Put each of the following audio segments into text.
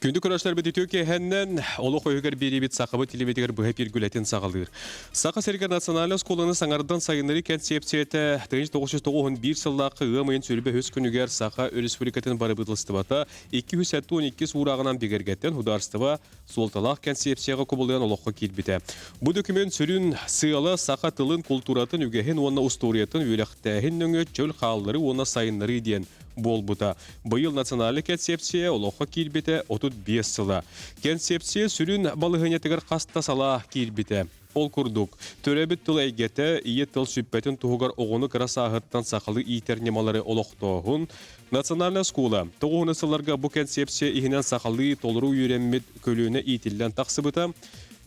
Күндү көрәшләр бит Türkiye хәннән олы койгар беребит сакыбы телевидер бу хәпир гүләтен сагалдыр. Сака Сергей националь школаны саңардан сайыннары концепцияте 1991 еллакы гымын сүрбе хөз күнүгәр Сака республикатын бары бытылстыбата 212 сурагынан бигергәттен хударстыва солталак концепцияга кубулган олыққа килбите. Бу документ сүрүн сыйла Сака тылын культуратын үгәһен онна усториятын үләхтәһен нөңө чөл халлары онна сайыннары диен болбута. Быйыл националь концепция олыққа килбите 35 сыла. Концепция сүрүн балыгынетигер каста сала килбите. Ол курдук. Төрөбүт тыл әйгәте ие тыл сүппәтин тугар огону красагыттан сакалы итернемалары олоқтоғын. Национальная школа. Тоғыны сыларга бу концепция ихинен сакалы толыру үйренмет көлүнө итилден тақсыбыта.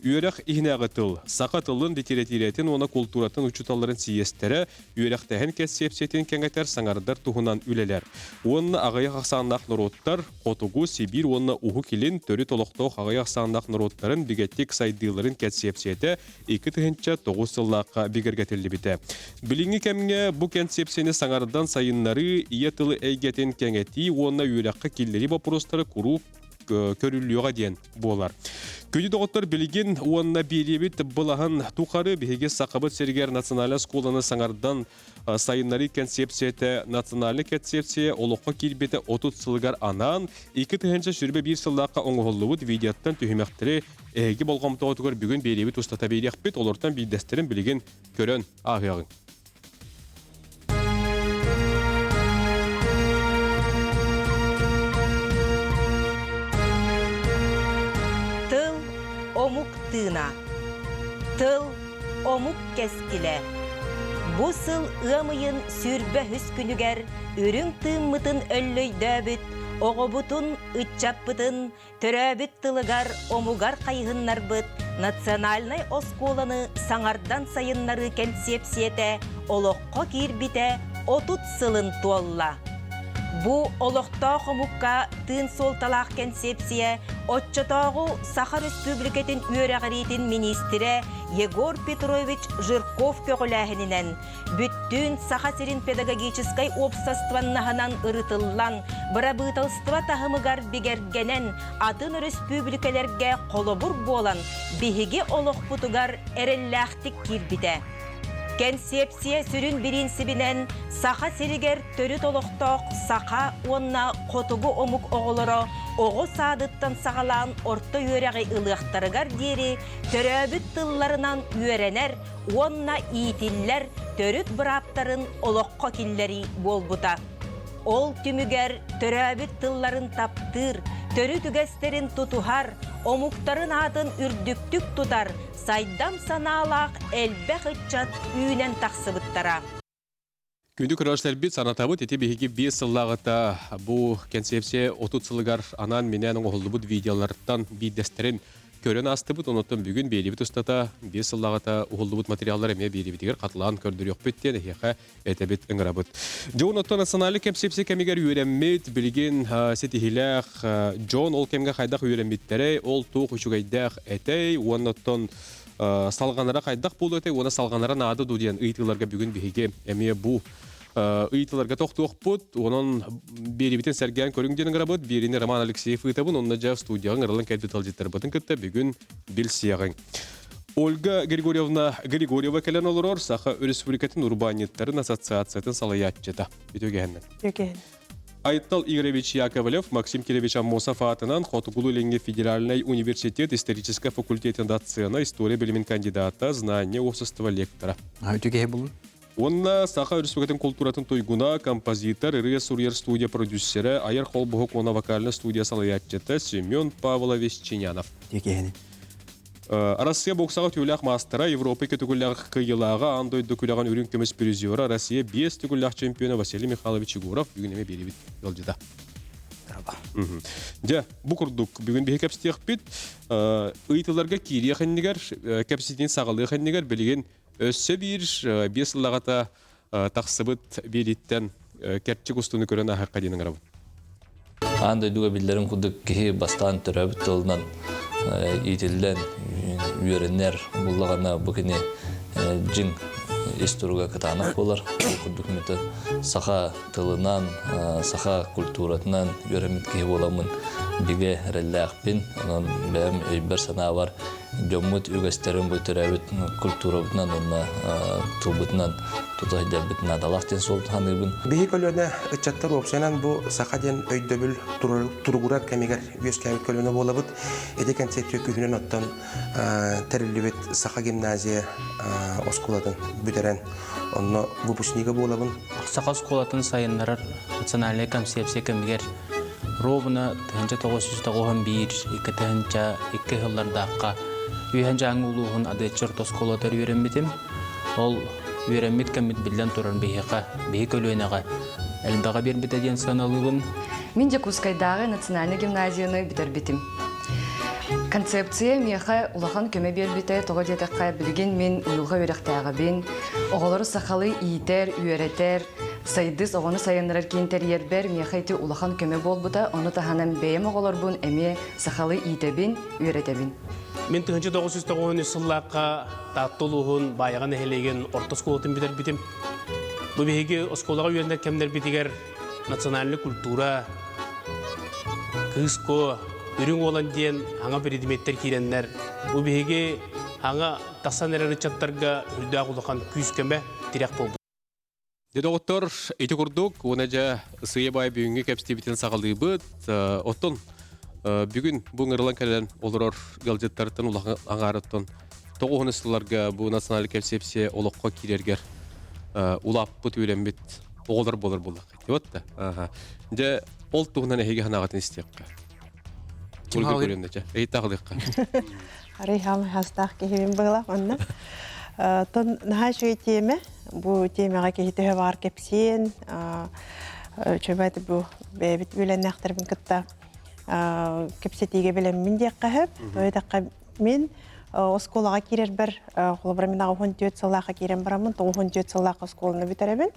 Үйрәк ихнәгы тыл. Сака тылын детеретиретин оны культуратын учуталарын сиестері, үйрәктәһен концепциятин кәңәтер саңардар туһунан үлелер. Онны ағайық ақсаннақ нұроттар, Қотугу, Сибир, онны уху келін төрі толықтау ағайық ақсаннақ нұроттарын бігеттек сайдыларын концепцияты 2-9 сыллаққа бігергетілі біті. Біліңі кәмге бұл концепцияны саңардан сайынлары ие тылы әйгетін кәңәти, онны үйрәққа келлері бапыростары құру көрүлүгө ден болар. Көйді доғыттар білген уанна беребет бұлағын тұқары бігеге сақабыт Сергер националь школаны саңардан сайынлары концепцияты националь концепция олыққа келбеті 30 сылғар анан 2 сүрбе 1 сылдаққа оңғылуыд видеоттан түйімектері әйге болғамты отығыр бүгін беребет ұстата берек бет олыртан бейдестерін білген көрін ағияғын. Омук тына. Тыл омук кескиле. Бу сыл ымыйын сүрбе хүс күнүгер үрүң тыммытын өллөй дөбүт, оғобутун ытчаппытын, төрөбүт тылыгар омугар кайгыннарбыт, национальный осколаны саңардан сайыннары концепцияте олоққа кирбите 30 сылын туолла. Бу олоқта хомукка тын солталақ концепция отчотоғу Саха Республикатын үйрәғаритин министре Егор Петрович Жирков көгіләхінінен бүттін Саха Сирин педагогическай обсастваннаханан ырытыллан бұрабытылстыва тахымыгар бігергенен атын республикалерге қолыбыр болан бігіге олық бұтыгар әрелләқтік кирбіде. Концепция сүрін бірінсібінен Саха Сиригер төрі толықтақ Саха онна Қотугу омук оғылыры оғы садыттан сағалан орта үйрәғі ылықтарығар дері төрөбіт тылларынан үйренер, онна иетиллер төріт бұраптарын олыққа келлері болбута. Ол түмігер төрөбіт тылларын таптыр, төрі түгестерін тұтухар, омуктарын атын үрдіктік тұтар, сайдам саналақ әлбәқ үтчат үйінен тақсыбыттара. Күнді көрәшлер бит санатабыт еті бігеге 5 сыллағыта бұл концепция 30 сылығар анан менен оғылыбыт видеолардан бейдестерін көрін астыбыт, оныттың бүгін бейлебіт ұстата 5 сыллағыта оғылыбыт материалдар әме бейлебітігер қатылаған көрдір yok біттен әйеқа әтәбіт ұңырабыт. Джон отты националы концепция кәмегер үйренмет, білген сетихиләқ Джон ол кәмге қайдақ үйренметтері, ол тоқ үшігайдақ әтәй, оныттың салғанара қайдақ болу әтәй, оны салғанара нады дуден ұйтыларға бүгін бігеге әме бұ ұйтыларға тоқтуық бұд, оның беребітін сәрген көріңден ғырабыд, беріне Роман Алексеев ұйтабын, онына жав студияғын ғырылын кәлбетал жеттер бұдың күтті бүгін білсияғын. Ольга Григорьева кәлен олырор, Саха Республикатын урбаниттарын ассоциациятын салаятчыда. Өтөгеннен. Айттал Игоревич Яковлев, Максим Киревич Аммосов атынан Хотугулу Ленге Федеральный университет исторического факультета доцена история білімін кандидата, знания общества лектора. Өтөге бұл? Онна Саха Республикатын культуратын тойгуна композитор, Сурьер студия продюсері, Айыр Холбухок она вокальная студия салаятчыда Семен Павлович Чинянов. Россия боксаға түйіләқ мастера Европа кетігіләқ қиылаға андойды күліған үрін көміс призиора Россия 5 түгіләқ чемпионы Василий Михайлович Егоров бүгінеме беребет елжыда. Бұ күрдік бүгін бейі кәпістеқ бет ұйтыларға кейрия қаннегер, кәпістен сағылығы қаннегер білген өсі бір 5 лағата тақсыбыт береттен кәртчік ұстыны көрін аққа дейінің арабы. Андойдуға білдерін күрдік кейі бастан түрәбіт толынан итилден үйеренер буллагана букине жин исторуга катанак болар. Документы Саха тылынан, Саха культуратынан үйеремет ке боламын. биге реллахпин, онон бәм өйбер сана бар. Жоммут үгестерин бу төрәбит культурабытынан, онна тулбытынан, тутайдабытын адалақтен сол таныбын. Бихи көлөне ычаттар опсенан бу сахаден өйдөбүл тургурар кемигер үескәбит көлөне болабыт. Эде концепция күһүнен оттан терилибет саха гимназия оскуладын бүдерен. Онно выпускнига болабын. Саха оскулатын сайыннарар национальный концепция кемигер ровна 1991 икетенча 2 жыллардакка үйен жаңы улуғын адетчер тосколатар үйренметім. Ол үйренмет кәмет білден тұрын бейі көлуенеға әлімдаға бербет әден саналығын. Мен Якутскайдағы национальный гимназияны бітербетім. Концепция меха улахан көме бербете тоғы детаққа білген мен ұйылға өректәға бен. Оғалары сақалы иетер, үйеретер, сайдыс оғаны сайынырар кентер ербер меха еті улахан көме болбыта, оны таханам бейім оғалар бұн әме сақалы иетебін, үйеретебін. Мен 1990 сыллаққа таттылуғын байыған әхелеген орта сколатын бітер бітім. Бұл бейге осколаға үйендер кемдер бітігер национальный культура, кыско, үрің olan дейін аңа предметтер кейренлер. Бұл бейге аңа тақсан әрі чаттарға үрді құлыған күйіз көмі тирек болды. Деді оттор, еті күрдік, оны жа сүйе бай бүйінге кәпістебетін сағалды бұд. Оттон, бүгін бұл ұрылан кәлен олырор ғалжеттарыттан аңарыттан тоғығын ұстыларға бұл национальный концепция олыққа кейлергер улап бұт өйленбет оғылар болар болақ. Деп отты? Жа ол тұғынан әйге ханағатын істеққа. Өлгі көренде жа. Әйт тағылыққа. Арыйхам хастақ кехемін бұғылақ онна. Тон наға шөй теме, бұл темеға кехетігі бар кепсен, чөбәді бұл бәбіт өлән әқтірбін күтті кепсетеге білем мен де қағып, өйдаққа мен осколаға керер бір, қолыбыр мен 14 сыллаққа керен барамын, 14 сыллаққа осколыны бітеребін.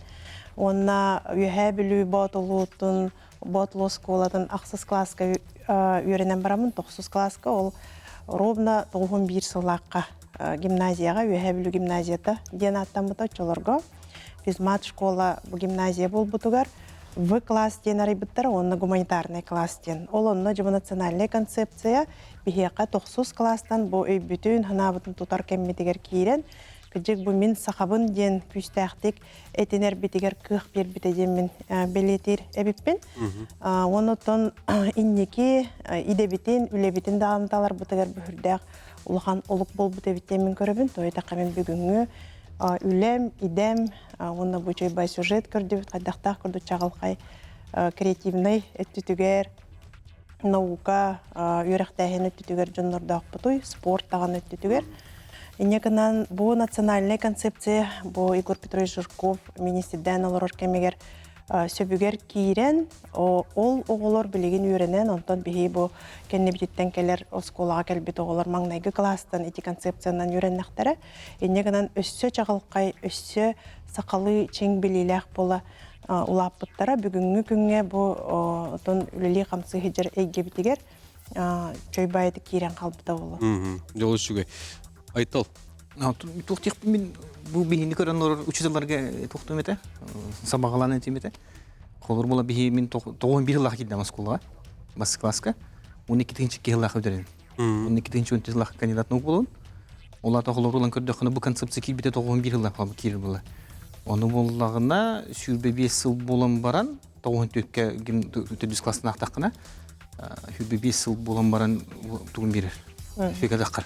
Онна үйе білу батылуытын, батыл осколатын ақсыз класска үйренен барамын, 9 класска, ол ровно 91 сыллаққа гимназияға, үйе білу гимназията ден аттамыта чолырға. Физмат школа бұл гимназия бол бұтығар. В класс ден арайбыттар, онна гуманитарный класс ден. Ол онна жібі национальный концепция бігеқа 9 класстан бұл өй бүтін ханабытын тұтар кәмметігер кейрен. Күджек бұл мен сақабын ден пүстәқтік әтенер бітігер күх бер бітеден мен белетер әбіппен. Оны тон иннеке идебітен, үлебітен дағымталар бұтығар бүхірдәқ улахан олық бол бұтебіттен мен көрібін. Тойдаққа мен бүгінгі үлем, идем, оны бұчай бай сюжет көрді, қайдақтақ көрді чағылқай креативный өттүтігер, наука, үйректәйін өттүтігер жонлардақ бұтой, спорт таған өттүтігер. Инекынан бұл национальный концепция, бұл Игорь Петрович Жирков, министрден олар кемегер сөбігер кейрен, ол оғылар білеген үйренен, онтан бейі бұл кәнне бітеттен кәлер осколаға кәлбет оғылар маңнайғы кластан, эти концепциянан үйреннақтары. Инекынан өссө чағылқай, өссө сақалы чең білелек бола улап бұттара. Бүгінгі күнге бұл үлілі қамсы хеджер әйге бітігер чөй байыды кейрен қалбыда болу. Жолы шүгей. Айтал. Туқтиқ мен бұл бейінді көрін олар учителерге туқтым еті, сабағаланы етім еті. Қолыр бола бейі мен 91 жылақ келдім асқолға, басы класска. 12-ші келақ өдерін. 12-ші жылақ кандидат наук болуын. Олар қолыр болан көрді бұл концепция келбеті 91 жылақ қалбы келір болы. Оны болағына сүйірбе 5 жыл болан баран, 94 классына ақтаққына, сүйірбе 5 жыл болан баран тұғын берер. Фекадаққар.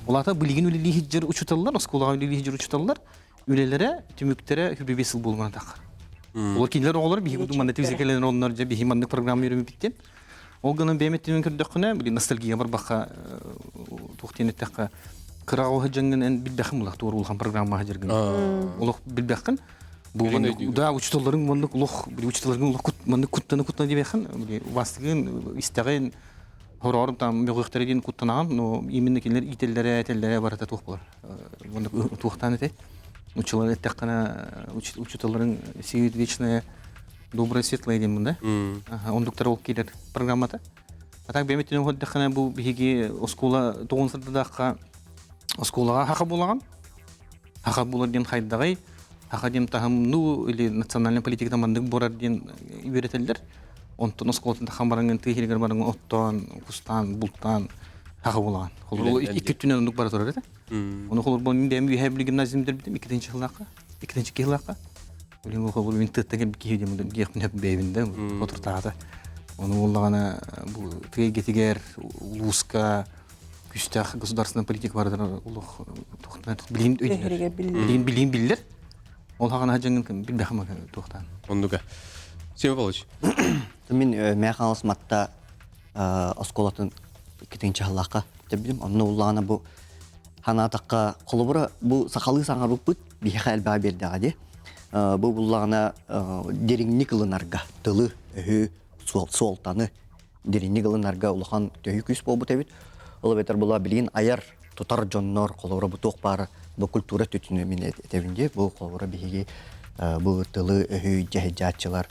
Олата білген өлелі хеджер ұчыталылар, осколаға өлелі хеджер ұчыталылар, өлелері, түміктері хүбе 5 жыл болманы таққар. Олар кейлер оғылар, бейгі бұдың тевзекелерін орынлар жа бейгі мандық программы үйрімі біттен. Ол ғының бәйметтен көрдіққына, білі ностальгия бар баққа тұқтен еттіққа қырағы хедженген ән білбәқін бұлақ, туыр ұлған программа хеджерген. Олық білбәқін, да ұчыталарын мандық ұлық, ұчыталарын ұлық күттаны дебеқін, вастығын, Хорорым там мөғіқтерден құттанағым, но именно келер ителлері, әтеллері барата туқ болар. Онда туқтан әте. Учылар әттек қана, учиталарын сүйет вечная, добрая, светлая дем бұнда. Ондықтар ол келер программата. Атақ бәметтен өңгілдік қана бұл бігеге оскола 9 сырдыдаққа осколаға хақа болаған. Хақа болар ден қайдағай. Хақа дем тағым, или национальный политика тамандық борар ден үйретелдер. онтон осколотун тахан баранган тыйхилгер баранган оттон, кустан, бултан хагы булган. Холор икки түнөн ондук бара турар эте. Оны холор бу мен деми хэбли гимназиумдер битим 2-нче жылакка. 2-нче жылакка. Улим бу холор винтеттеген кийде мундун гехнеп бебинде отуртаада. Оны уллагана бу тыйгетигер луска күстах государственная политика бардыр улух тохтан билим өйдер. Билим биллер. Ол хагана хажангын билбехме тохтан. Ондуга. Сема Павлович. Мен мәхалыс матта осколатын 2-нче халлакка дебилим. Онны уллагана бу ханатакка колубура бу сакалы саңарып бихе алба бердегади. Бу уллагана деринни кылынарга тылы суолтаны деринни кылынарга улахан төй күс болбу тебит. Ол бетер була билин аяр тутар жоннор колубура бу ток бар бу культура төтүнө мен этебинде бу колубура биги бу тылы жахжатчылар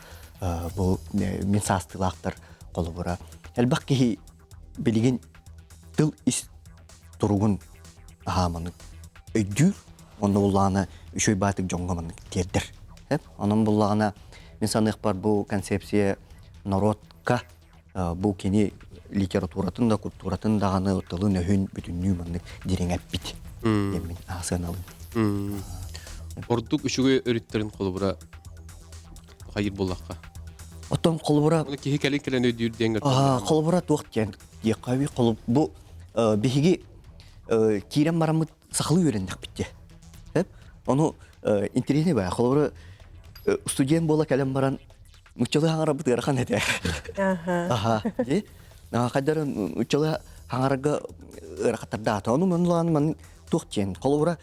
бу мен састылактар колубура. Элбакки билигин тыл ис туругун ахаманы өйдүр онда улланы үшөй батык жоңгоманы тердер. Анын буллагана мен санык бар бу концепция народка бу кени литературатын да культуратын даганы тылын өһүн бүтүннүү мындык диреңеп бит. Мен асыналым. Ордук үшүгө өрүттерин колубура хайыр буллакка. Оттон колубура Оны кихи келен өйдүр деңгер. Колубура туктен якави колуб бу биги кирен марамыт сахлы өрендик битти. Ону интересне бая колубура студент бола келен баран мучалы хаңара бут ырахан эте. Кайдарын мучалы хаңарга ырахатарда тону мынлан мен туктен колубура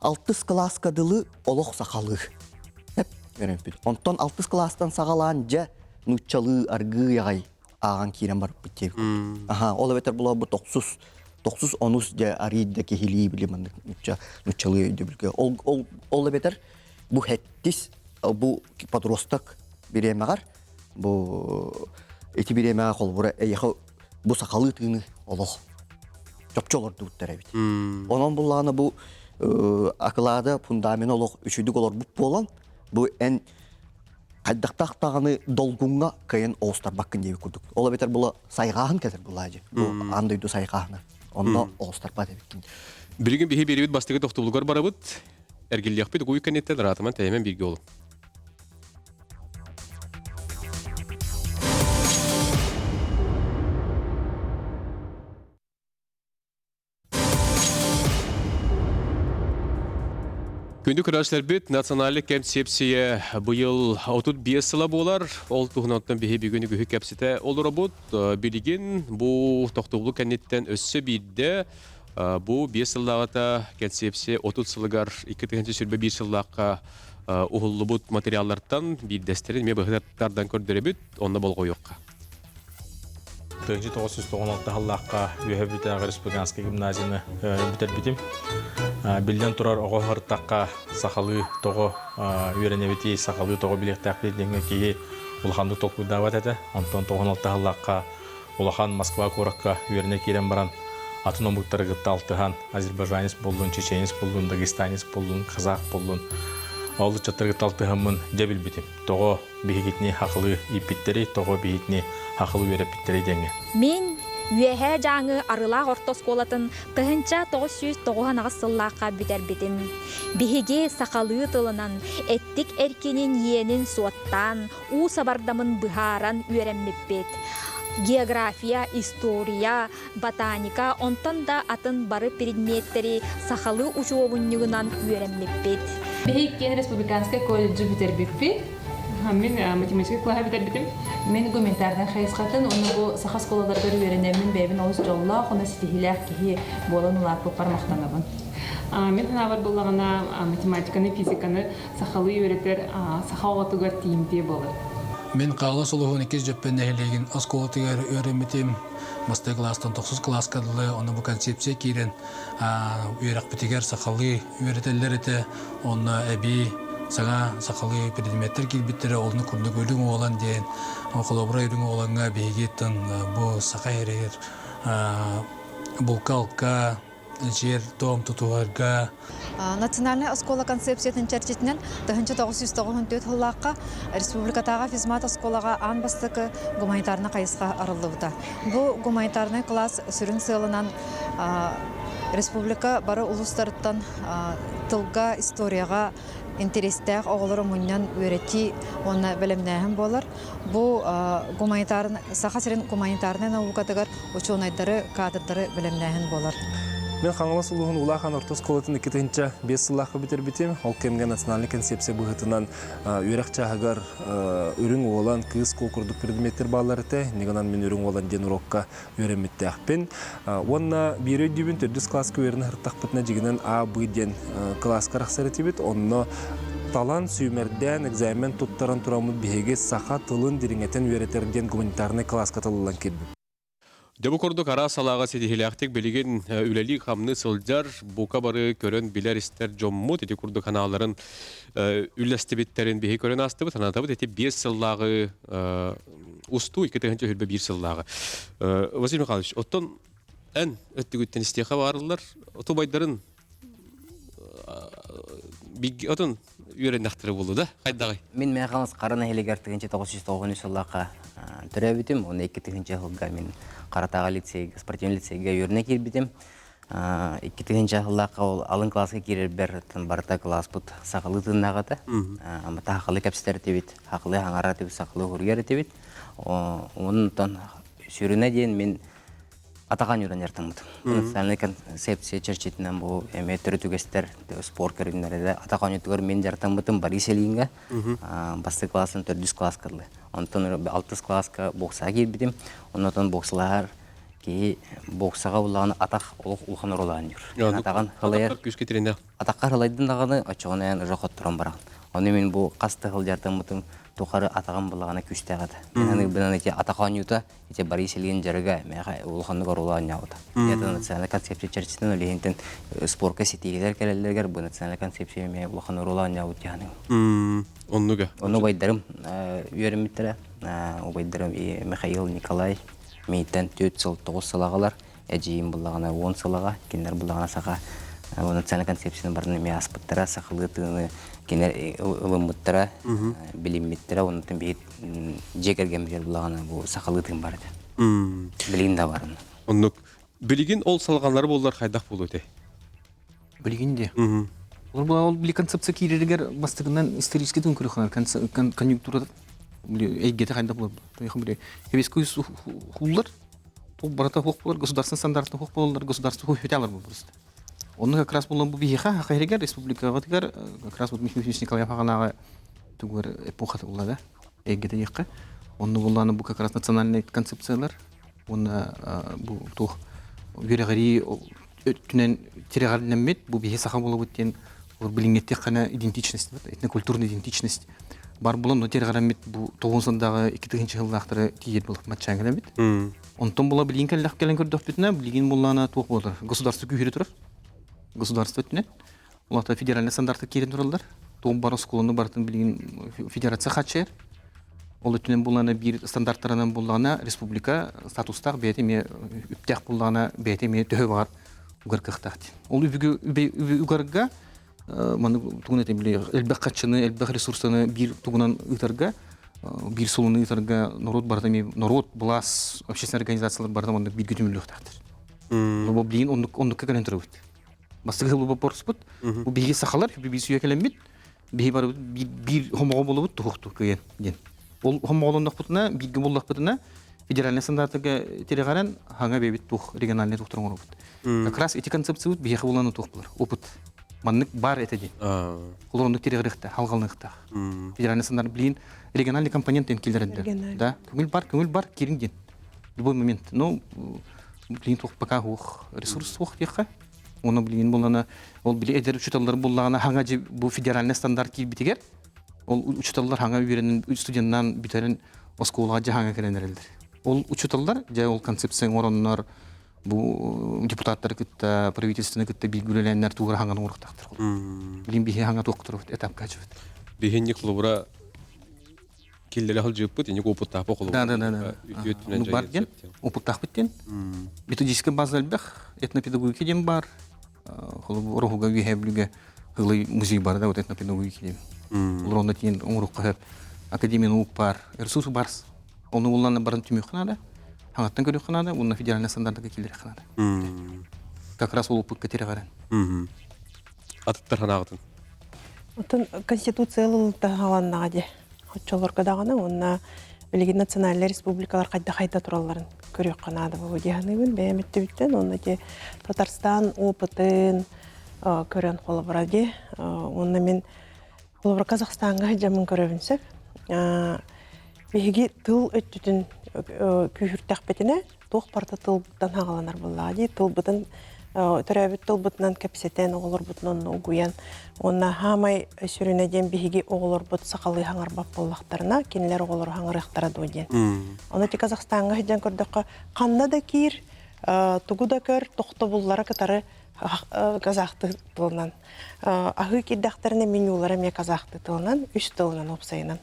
6 класска дылы олох сахалы. Онтон 6 класстан сагалан жа мучалы аргы ягай аган кирен барып битти. Ол бетер була бу 9 онус же аридде кехили билимен мучалы өйдөбүлгө. Ол бетер бу хеттис бу подросток биремагар бу эти биремага колбура эйхо бу сакалы тыны олох чопчолор дуттар бит. Онон булланы бу акылада фундамент олох үчүдүк олор бу болон бу эн кайдактактаганы долгунга кайын остар баккын деп курдук. Ол бетер була сайгаан кетер булажы. Бу андойду сайгааны. Онда остар ба деп кин. Бирген бихи берибит бастыгы токтулугар барабыт. Эргилияқпет гуй канеттен ратыман тәймен бирге олу. Күнді күрәшлер бит националлы концепция бұйыл 35 сыла болар. Ол туғынаттан бейі бігіні күхі кәпсеті олыр бұд. Білген бұл тоқтығылы кәнеттен өссі бейді. Бұл 5 сылағыта концепция 30 сылығар 2-тігінші сүрбе 1 сылаққа ұғылы бұд материаллардан бейдестерін ме бұғыдаттардан көрдірі бүд, онда бол қойыққа. 1996 халлаққа Үйәбітәңі Республиканский гимназияны бітер бітім. Білден тұрар оғы ғырттаққа сақалы тоғы үйренебеті сақалы тоғы білектәк білденгі кейі ұлғанды толқудават әді. Антон 96 халлаққа ұлған Москва қораққа үйрене керен баран атын омықтары ғытты алтыған Азербайжанец болуын, Чеченец болуын, Дагестанец болуын, Қазақ болуын. Олы чаттырғы талтығымын дебіл бітім. Тоғы бейгетіне хақылы иппеттері, тоғы бейгетіне хақылы өреппеттері денге. Мен үйәхә жаңы арылақ ортос қолатын тұхынча 990 сыллаққа бітер бітім. Бейге сақалы тылынан, әттік әркенін иенін суаттан, у сабардамын бұхаран үйренмеппет. География, история, ботаника, онтан да атын бары предметтері сақалы учуовыннығынан үйренмеппет. Бейген республиканская колледжі бітер біппет. Мен математика клаха бітер бітім. Мен гуманитардан хайысқатын, оны бұл сақа сколалардар үйренемін бәйбін олыс жолла, оны стихилях кейі болын ұлар бұл пармақтанабын. Мен ханавар болағына математиканы, физиканы сақалы үйретер, сақа оғатығар тиімде болыр. Мен қағылы сұлығын 2 жөппен нәхелеген осколатығар өреметем. Мастай класстан 9 класс кадылы, оны бұл концепция кейрен үйрек бітігер сақалы үйретелер еті, оны әбей саңа сақалы предметтер келбеттері олыны күрді көлің оғалан дейін, қолабыра үйрің оғаланға бейгеттін бұл сақа әрер, бұл қалқа, жер, том, тұтуғарға. Национальная оскола концепциятын чәрчетінен 1994 жыллаққа республикатаға физмат осколаға ан бастықы гуманитарна қайысқа арылдыуыда. Бұл гуманитарный класс сүрін сылынан республика бары улустарыттан тылға, историяға интерестәк оғылыры мұннан өреті оны білімнәхін болар. Бұл сақа сірін гуманитарный наукатығар ученыйдары, кадрдары білімнәхін болар. Мен қаңылас ұлығын Улахан Ортос колатын 2-5 сыллаққа бітер бітем. Ол кемге национальный концепция бұғытынан үйрек чағығар үрің олан кыз қолқырдық предметтер баларыты. Негынан мен үрің олан ден урокқа өреметті ақпен. Онна бір өйдебін төрдіс класска өрін ғырттақ бұтына жегінен А, Б ден класска рақсары тебет. Онна талан сүймерден экзамен тұттаран тұрамын бейге сақа тылын деріңетен өретерден гуманитарный класска тылылан келбі. Дебу кордук ара салага сетихилактик билеген үлели хамны сылжар бука бары көрөн билер истер жоммут эти курдук каналларын үллестебиттерин бихи көрөн астыбы танатабы эти 5 сыллагы усту 2-нче хүрбө 1 сыллагы. Василий Михайлович, оттон эн өттүгүттен истеха барылар, отобайдарын отон үйреннактыры болду да, кайдагы? Мен механыз карана хелегер 1990 жыллакка төрөбүтүм, оны 2-нче жылга мен Каратага лицейге, спортивный лицейге үйренек келбитим. 2-нче жыллакка ол алын класска кирер бер барта класс бут сакалы тыннагата. Амата хакылы кепстер тебит, хакылы аңара тебит, сакылы хүргер тебит. Онтон сүйрөнө дейин мен атаган үйрөнертим. Национальный концепция чечетинен бу эме төрөтүгестер, спорт көрүнөрүдө атаган үйрөнөр мен жартам бутум Бориселинге. Басты классын 4 класска кылды. Онтон 6 класска боксага кирбитим. Онтон бокслар ки боксага уланы атак улхан урулан жүр. Атаган хылайыр. Күскө тренер. Атакка хылайдын даганы ачыгынан жокот туран барган. Аны мен бу касты хыл жартам бутум тухары атаган булагана күстөгат. Мен аны эти атаган юта, эти Бориселин жарга улханны урулан яута. Это национальный концепция чечетинен лентен спортка сетигелер келелергер бу национальный концепция мен улханны урулан яут яны. Оннуга. Onu baydarım üyerimmittere. O baydarım Mikhail Nikolay meyitten 4 yıl 9 sılağalar. Ejiyim bullağına 10 sılağa. Kenler bullağına sağa o naциональный концепцияның барыны ме аспыттара, сақылытыны, кенер ылымыттара, білімметтара, оның түн бейт жекерген бер булагана бу сақылытын бар еді. Білген да барын. Оннук білген ол салғанлары болар қайдақ болу өте? Білген де. Ол білі концепция кейрергер бастығынан исторический түн көріқанар, конъюнктурада әйгеті қайдақ болады. Хевескі хуллар, барата хоқ болар, государственный стандартын хоқ болар, государственный хоқ өтелар бұл просто. Оны как раз болан бұл бейхе, қайрегер республикаға тігер, как раз вот Михаил Николаев ағанаға түгер эпохаты болады, әйгеті еққа. Оны боланы бұл как раз национальный концепциялар, оны бұл тұқ үйрегері түнен терегардың әммет, бұл бейхе сақа болып өткен біліңетте қана идентичность, этнокультурный идентичность. Бар болан, но терегарын әммет бұл 90-дағы 2-нче жылдақтары тиет болып матчаңын әммет. Онтон бола білген кәлләқ кәлін көрді өптетіне, білген боланы туық болар. Государство күйері тұрар. Государство өттінен. Олақта федеральный стандарты керен тұралдар. Тоғым бар осколыны бартын білген федерация қатшайыр. Ол өттінен боланы бір стандарттарынан болағына республика статустақ бәйтеме үптәқ болағына бәйтеме төхі бар үгір қықтақты. Ол үгірға тұғын әтемілі әлбәқ қатшыны, әлбәқ ресурсыны бір тұғынан ұйтарға, bir solunu итарга народ бардами народ блас общественные организациялар бардам бір күтүмүлүк тактыр. Бу билин ондукка калентирбит. Бастыгы бу борспут. Бу биги сахалар би сүйекелемит. Би бар bir хомого болобут тухту кеген. Ол хомогондук бутуна биги болдук бутуна федеральный стандартыга терегаран ханга бебит тух региональный тухтурун болот. Как раз эти концепции биги боланы тух булар. Опыт маннык бар этеди. Колондук терегерикте, халгалныкта. Федеральный стандарт билин региональный компонент енкелерінде. Да, көңіл бар, керінген. Любой момент. Но, білген тоқ пока ресурс тоқ дейқа. Оны білген болғана, ол біле әдер учеталар болғана, хаңа же бұл федеральный стандарт кел бітігер, ол учеталар хаңа үйренін студентнан бітерін осколға же хаңа керенерелдер. Ол учеталар, же ол концепцияң оранлар, бұл депутаттар күтті, правительственный күтті білгілеләнлер туғыр хаңаны орықтақтыр. Білген бейе хаңа тоқтыр этап қачывыд. Бейгенне клубыра келдері қыл жөп бұд, ені опыттақ бұл құлы. Да. Бар ген, опыттақ біттен. Методический база әлбәқ, этнопедагогика ден бар, холу рухуга вихеблүге хылы музей бар да вот это например уйки. Лронда тин умрук академия наук бар. Ресурс барс. Оны улланы барын түмөк кынада. Хаңаттан көрөк кынада, уна федеральный стандартка келер кынада. Как раз ол пукка терегарын. Аттар ханагытын. Отын конституциялы тағаланнаға де. Хотчолорға дағаны, онна білеген национальный республикалар қайда тураларын көрек қанады бұл дегенігін бәйметті біттен. Онна де Татарстан опытын көрен қолы бұра де. Онна мен қолы бұра Қазақстанға жамын көревінсіп. Беге тыл өттітін күйіртәқ бетіне тоқ парта тылбыттан ағаланар болға де. Тылбыттан төрәбіт тылбытынан кәпсетен оғылыр бұтынан ұғуян. Онна хамай сүрінеден бігіге оғылыр бұт сақалы хаңар бап болақтарына, кенілер оғылыр хаңар иқтара дойден. Оны те Қазақстанға хеджен көрдіққа қанна да кейір, тұғу да көр, тоқты бұллары кітары казақты тылынан. Ағы кеддақтарына менюлары ме казақты тылынан, үш тылынан опсайынан,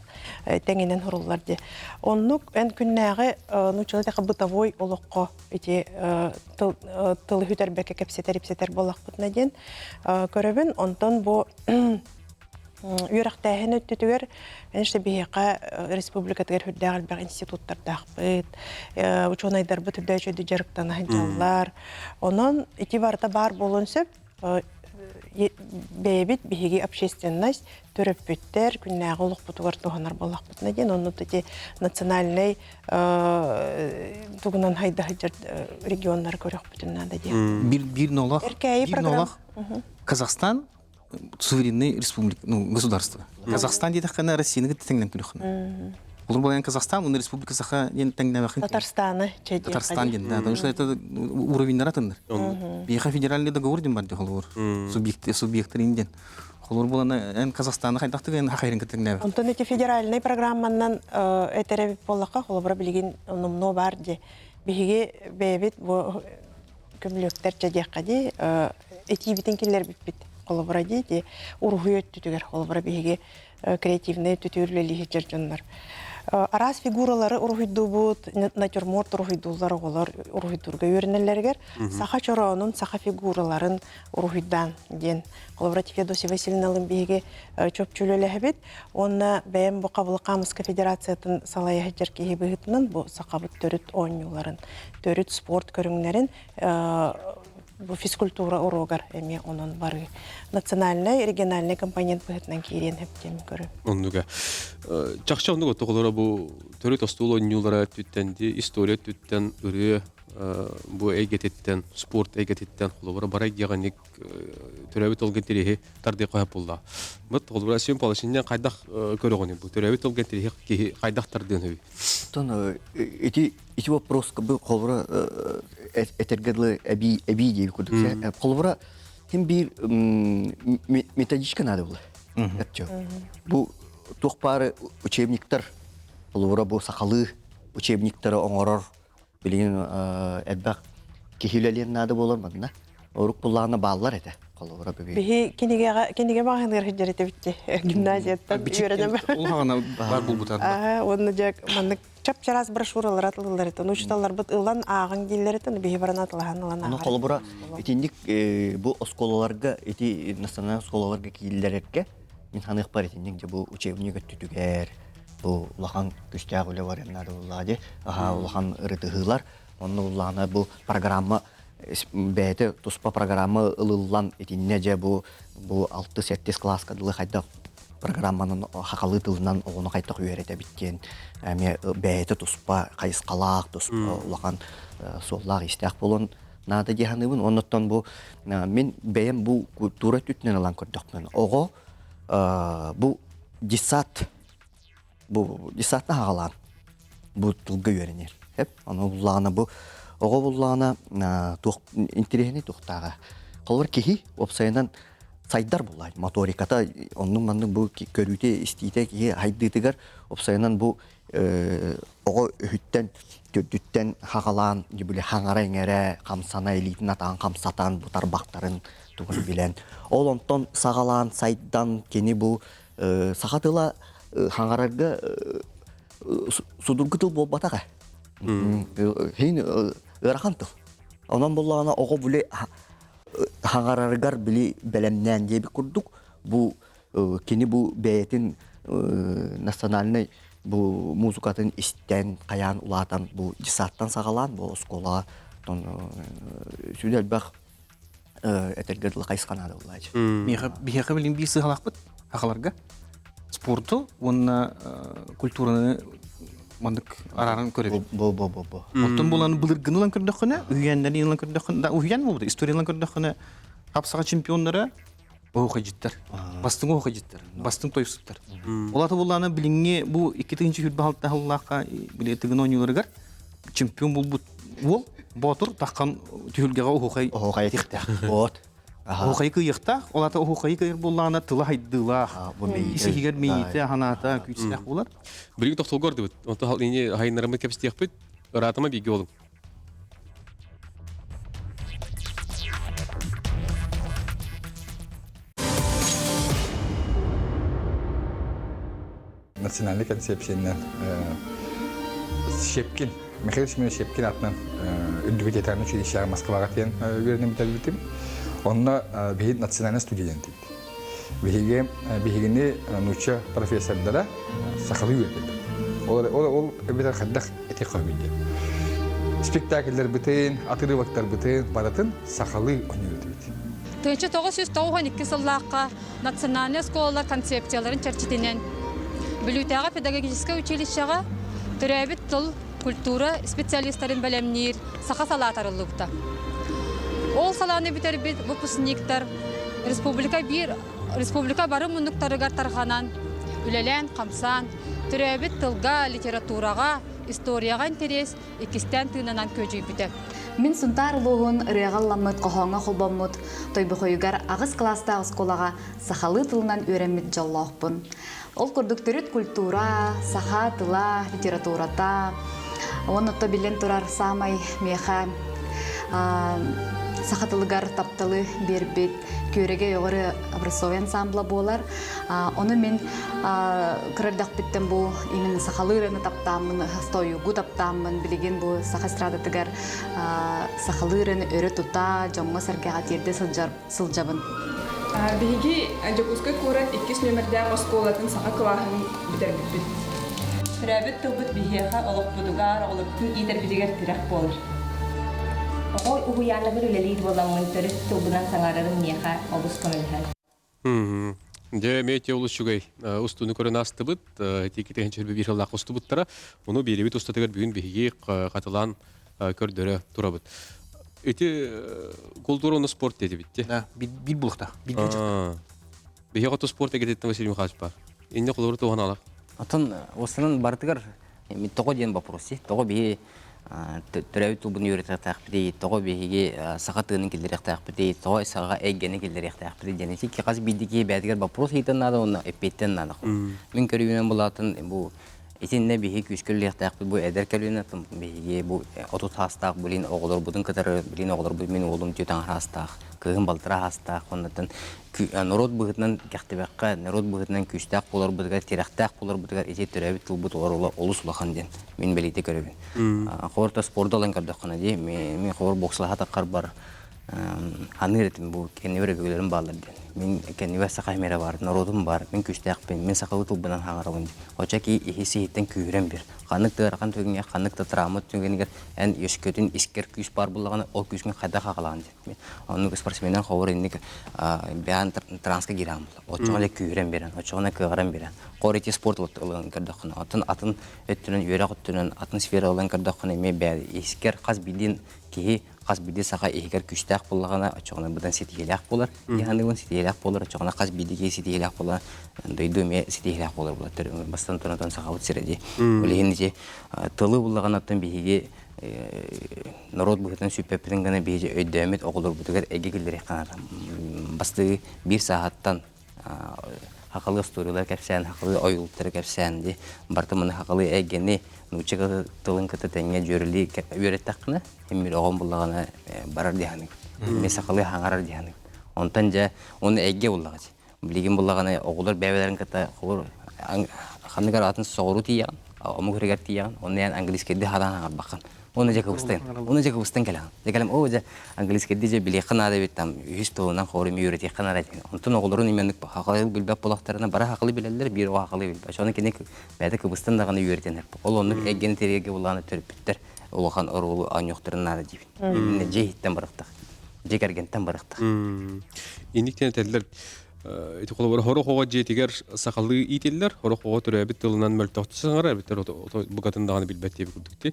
тәңінен хұрулар де. Оннық ән күннәғі нұчылы тәқі бұтавой олыққа тылы хүтер бәке кәпсетер болақ бұтына ден. Көрібін, онтан бұл үйрақтайын өттітігер, әнішті бейеқа республикатығар хүддәғіл бәқ институттардақ бұд, учонайдар бұд үдәй жөді жарықтан ғанчалар. Онын ити барда бар болын сөп, бәйбіт бейеге общественность төріп бүттер, күннәғі ұлық бұтығар тұғанар болақ бұтына ден. Оны тұте национальный тұғынан хайдағы жар регионлар көрек бұтына да ден. Bir nolak Казахстан суверенный республика, государство. Казахстан дейді қана Россияны тәңнен күліқін. Бұл болған Казахстан, оны республика саха ен тәңнен бақын. Татарстаны. Татарстан ден, да. Потому что это уровеньнер атындар. Бейха федеральный договор ден бар де холуыр. Субъекттер инден. Холуыр болана ән Казахстаны қайдақтығы ән хақайрын кәтәңнен бақын. Онтан өте федеральный программаннан әтәрәбіп болаққа холуыра білген онымно бар де. Бейге бәйбет көміліктер жадеққа де әті бітін келер бітпет. Қолыбыра дейді, ұрғы өттітігер қолыбыра бейге креативный түтүрлелігі жерденлер. Арас фигуралары ұрғыйду бұд, натюрморт ұрғыйдулар олар ұрғыйдурға өрінелергер. Саха чороның саха фигураларын ұрғыйдан ден. Қолыбыра Федосия Васильевналың бейге чөпчүлелі әбет. Онна бәйім бұ Қабылқамысқа федерациятын салайы жеркеге бұғытынан бұ сақабыт төріт ойнуларын, төріт спорт көріңлерін bu физкультура урогар эми онун бары национальный региональный компонент быһытынан кирен хептем көрү. Ондуга жакшы ондуга тоголора бу төрөт остуло ньюлара түттенди история түттен үрү бу эгететтен спорт эгететтен холора барай дияганик төрөбүт олген терехи тарды коюп болду. Бут толбура сен полошинен кайдак көрөгөнү бу төрөбүт олген терехи кайдак тардын. Тон эти вопрос бу холора этергедлы эби дейб көрдүк. Холора ким бир методичка надо было. Бу тохпары учебниктер холора бу сакалы учебниктер оңорор билген эдбак кихилелер надо болор мында. Орук булланы баллар эте. Холора беби. Бихи киниге багындар хиджерете битти. Гимназияттан үйренем. Ул хагана бар бул бутар. Онны жак мандык чап-чарас брошюралар атылдылар эте. Учталар бит ылан агын дилер эте, бихи баран атылган ылан агын. Аны холора этиндик бу осколаларга, эти националь осколаларга кииллерекке мен ханык бар этиндик бу учебник өттүгөр. Бу улахан күчтәг үле бар эннәр улады. Улахан ырытыгылар. Онны улланы бу программа бәйте туспа программа ылыллан этинне же бу 6-7 класска дылы хайда программанын хакалы тылынан ону кайта үйрәтә биткән. Әме бәйте туспа кайыскалак туспа улахан соллак истәк болон нада дигәнебен. Оннан бу мен бәем бу культура түтнен алан көрдөкмен. Ого бу дисат bu disatna hagalan bu tulga öğrenir hep onu bullana bu ogo bullana interehini tuqtaga qolur ki opsaydan saydar bullay motorikata onun manın bu körüte istite ki haydıtıgar opsaydan bu ogo hütten hagalan gibi hangara ngere kamsana elitin atan kamsatan bu tarbakların tuğur bilen olonton sagalan saydan keni bu sagatıla hangararga судургытыл болбатага. Хин ырахантыл. Онан буллана ого буле хаңараргар били белемнен диye bir kurduk. Bu kini bu beyetin nasyonalny bu muzikatın isten kayan ulatan bu cisattan sağalan bu oskola ton südel bak etelgedli kayskanada ulaycı. Bihe bilin bir sığalakpıt hakalarga. Sportu, onun kulturunu mandık araran köredi. Bu. Ondan bulanı bılırgını lan kördüğüne, üyenlerini lan kördüğüne, da üyen mi oldu? İstoriyalan kördüğüne, hapsağa çempiyonlara oğuğa ciddir. Bastın oğuğa ciddir. Bastın toyusuptar. Olatı bulanı bilinge bu 2. hürbe haltta Allah'a biletigin oynuyorlar. Çempiyon bul botur takkan tühülgege oğuğa yetikta. Ot. Oğuğa kıyıqta, olata oğuğa kıyır bulanı tıla haydıla. İsihiger meyite, hanata, küçsek bular. Birinci toxtol gördü bit. Onta hal ini hayınlarımı kapistiyek bit. Rahatıma bilgi olum. Национальный концепцияның Шепкин, Михаил Семенович Шепкин атынан үндігі детарны училищағы Москваға тен өрінен бітәлбітім. Онына бейін национальный студент дейді. Бейгені нуча профессордара сақалы өрдеді. Ол өбетер қаддақ әте қойбейді. Спектакльдер бітін, атырывақтар бітін, баратын сақалы өнерді дейді. 1992 жыллаққа национальный школа концепцияларын чәрчетінен Блютага педагогическое училищеға түрәбіт тыл, культура специалисттарын бәлемнер, сақа салатарылыпты. Ол саланы бітербіт выпускниктар республика бары мұндықтарығар тарғанан, үлелен, қамсан, түрәбіт тылға, литератураға, историяға интерес, екістен тыңнанан көжей біті. Мен сунтар луғын реғалламыт қоғаңа қолбамыт, тойбы қойығар ағыз класста осколаға сақалы тылынан өремет жаллақпын. Ол көрдіктіріт культура, саха, тыла, литературата, оны то білен тұрар самай меха, сақатылығар тапталы бербет, көреге оғыры образовый ансамбла болар. Оны мен кірердақ біттен бұл именно сақалырыны таптамын, стойугу таптамын, білеген бұл сақа страдатығар сақалырыны өрі тұта, жоңға сәргеға терде сылжабын. Биги жокуска куран 2 номерден осколатын сака клахын битербит. Рәбит тубут бихеха олоқпудугар олоқтун идер тирак болыр. Ой уянагыр үлелейд боламын төрүт тубунан саңарырым неха обус көмөлхәл. Де мете улус чугай устуны көрөн астыбыт, текетен чөрбе бир жыллак устубуттара, уну беребит устатыгар бүгүн биги катылан көрдөрө турабыт. Эти культура спорт деди битти. Да, бил булукта, бил жакта. Бихе кату спорт эгететтен Василий Михайлович бар. Инде кулуру туган алак. Атын осынын бартыгар того ден вопросы, того би төрәбит тубын юритак тақпиди, того биге сакатының килдерек тақпиди, того сага эггени килдерек тақпиди денеси ки каз бидиги бәдигер вопрос итен нада оны эппеттен нада. Мен көрүнөн булатын бу Итинне биһи күскөллек тақпи бу эдер көлүнө тым биһиге бу отут хастак булин оголор будун катары билин оголор бу мен олум тютан хастак кыгын балтыра хастак оннан народ быгытынан кяхтебекка народ быгытынан күстак болор будуга тирактак болор будуга ити төрөбүт тулбут олус улахан ден мен белите көрөбүн хорта спордалан кардакана ди мен хор боксла хатакар бар анырытым бу кеневре бөгөлөрүм баалар ден мен кеневе сакаймера бар народум бар мен күстакпен мен сакалы тулбунан хагарабын очаки ихиси хиттен күйрен бир канык тыракан төгүнгө канык трамат төгөнгө эн өскөтүн искер күс бар буллаганы ол күскөн кайда хагалаган ден аны спортсмендер ховор инник бян транска гирам очооле күйрен берен очоона кыгаран берен корити спорт лыгын кырдакын атын өттүнөн үйрөк өттүнөн атын сфера olan кырдакын эме бя искер каз билин ки каз биди сага эгер күчтак буллагана очоона будан сетиелак болор яндыгын сетиелак болор очоона каз бидиге сетиелак болор дойду ме сетиелак болор булар бастан тонотон сагабыт сиреди улегинде тылы буллаганаттан биге народ быгытын сүппеппитин гана биге өйдөмөт оголор бутугар эгегилдер канар басты 1 сааттан хакылы историялар кепсен хакылы оюлуктар кепсен ди бартымын хакылы эгени нучага тылын кыта теңге жөрүли үйрөттакны эмир огон буллагана барар дияны месакылы хаңарар дияны онтан же оны эге буллагачы билген буллагана оголор бебелерин кыта хор ханныгар атын согору тиян омугрегер тиян оны английскеде хадан бакан Оны же кыбыстан келем. Дегелем о же английский диже биле кынады бит там үстөнөн хорым үйрөтө кынады. Онтон оголорун именlik хакылы билбеп булактарына бара хакылы билелер, бир хакылы билбеп. Шоны кене бәдә кыбыстан даганы үйрөтенер. Ол онны эгген тереге буланы төрүптер. Улахан орулу аньоктырнары дип. Имне жейттен барыктык. Жегергенден барыктык. Иниктен теллер эти колор хорохого жетигер сакалы ителлер, хорохого төрөбит тылынан мөлтөктүсүңөр, биттер бугатын даганы билбет деп күрдүктү.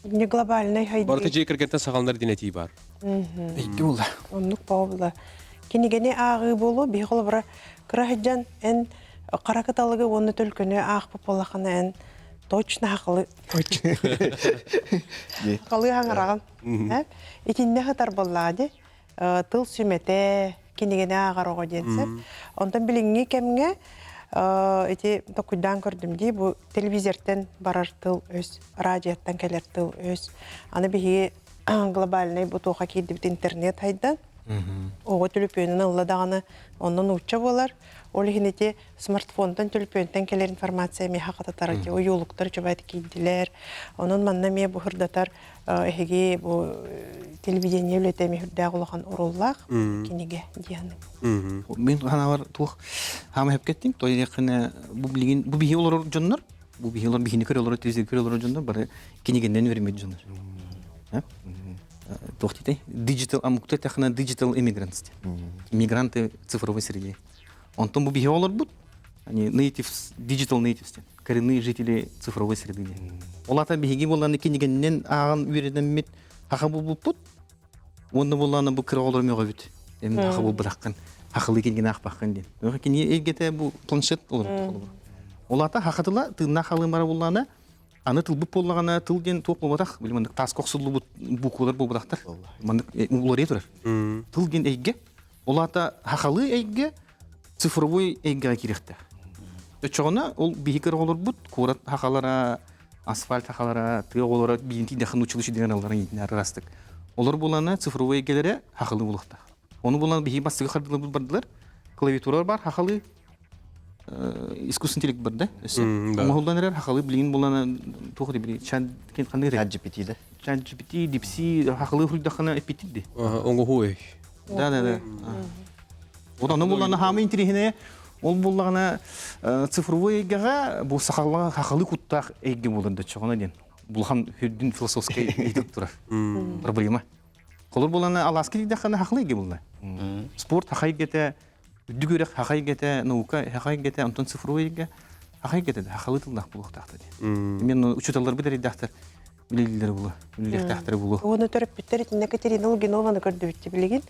Не глобальный хайди. Барты жекергенден сакалдар динети бар. Эйди була. Оннук бабыла. Кинигене агы болу бихол бара крахыджан эн каракаталыгы онны төлкөнө ак пополахана эн точно хакылы. Хакылы хаңараган. Итинне хатар боллады. Тыл сүмете кинигене агарого денсеп. Онтан билинги кемге эти токуйдан көрдүм ди бу телевизорден барар тыл өз, радиоттан келер тыл өз. Аны биги глобальный бутуга кирдибит интернет хайдан. Ого төлөпөнүн алладаганы оннон учча болар. Ол хинете смартфондан төлөпөнтен келер информация ме хаката тарати, оюлуктар жабайт кийдилер. Онун манна ме бу хырдатар эге бу телевидение үлетеме хурдагылган уруллак киниге дияны. Мен гана бар тух хам хеп кеттим. Той якына бу билген бу бихи олор жоннор. Бу бихи олор бихини көрө олор тезир көрө олор жоннор бар кинигенден бермейт жоннор. Тохтите digital амукта тахна digital immigrants. Мигранты цифровой среде. Он там бихи олор бут. Они natives, digital natives. Коренные жители цифровой среды. Олата бихиги боланы кинигенден аган үйрөдөн мет хакабу бут. Онны боланы бу кыра олор мөгө бит. Эми хакабу быраккан. Хакылы кинген акпаккан ден. Ага кини элгете бу планшет олор. Олата хакатыла тына халы бара боланы аны тыл буп боллагана тыл ген топ болбатак. Билмендик тас коксулуу букулар болбатактар. Мандык улар етер. Тыл ген эйге. Олата хакалы эйге цифровой эйге киректе. Өчөгөнө ол бихикер олор бут, курат хакалара, асфальт хакалара, тыголора бинти дахын училище деген аларын итнер растык. Олар буланы цифровой эйгелере хакалы булакта. Оны буланы бихи бастыгы кардылар бардылар. Клавиатуралар бар, хакалы искусственный интеллект бар да. Оңголданыр хакалы билин буланы тохри били чан кен кандай рет. GPT да. Чан GPT, DeepSeek хакалы хурдахана эпитиди. Оңго хуй. Да. Одан буланы хамы интернетине ол буллагана цифровой эйгега бу сакалга хакалы куттак эйге болду чогона ден. Булхан хүддин философский эйдик турар. Проблема. Колор буланы аласки дихана хакалы эйге булды. Спорт хакайгете дүгөрөк хакайгете наука хакайгете антон цифровой эйге хакайгете хакалы тылдак булуктакты ден. Мен учуталар бир редактор билилер булу, билектактыр булу. Оны төрөп биттер итин Екатерина Логинованы көрдөбүт билеген.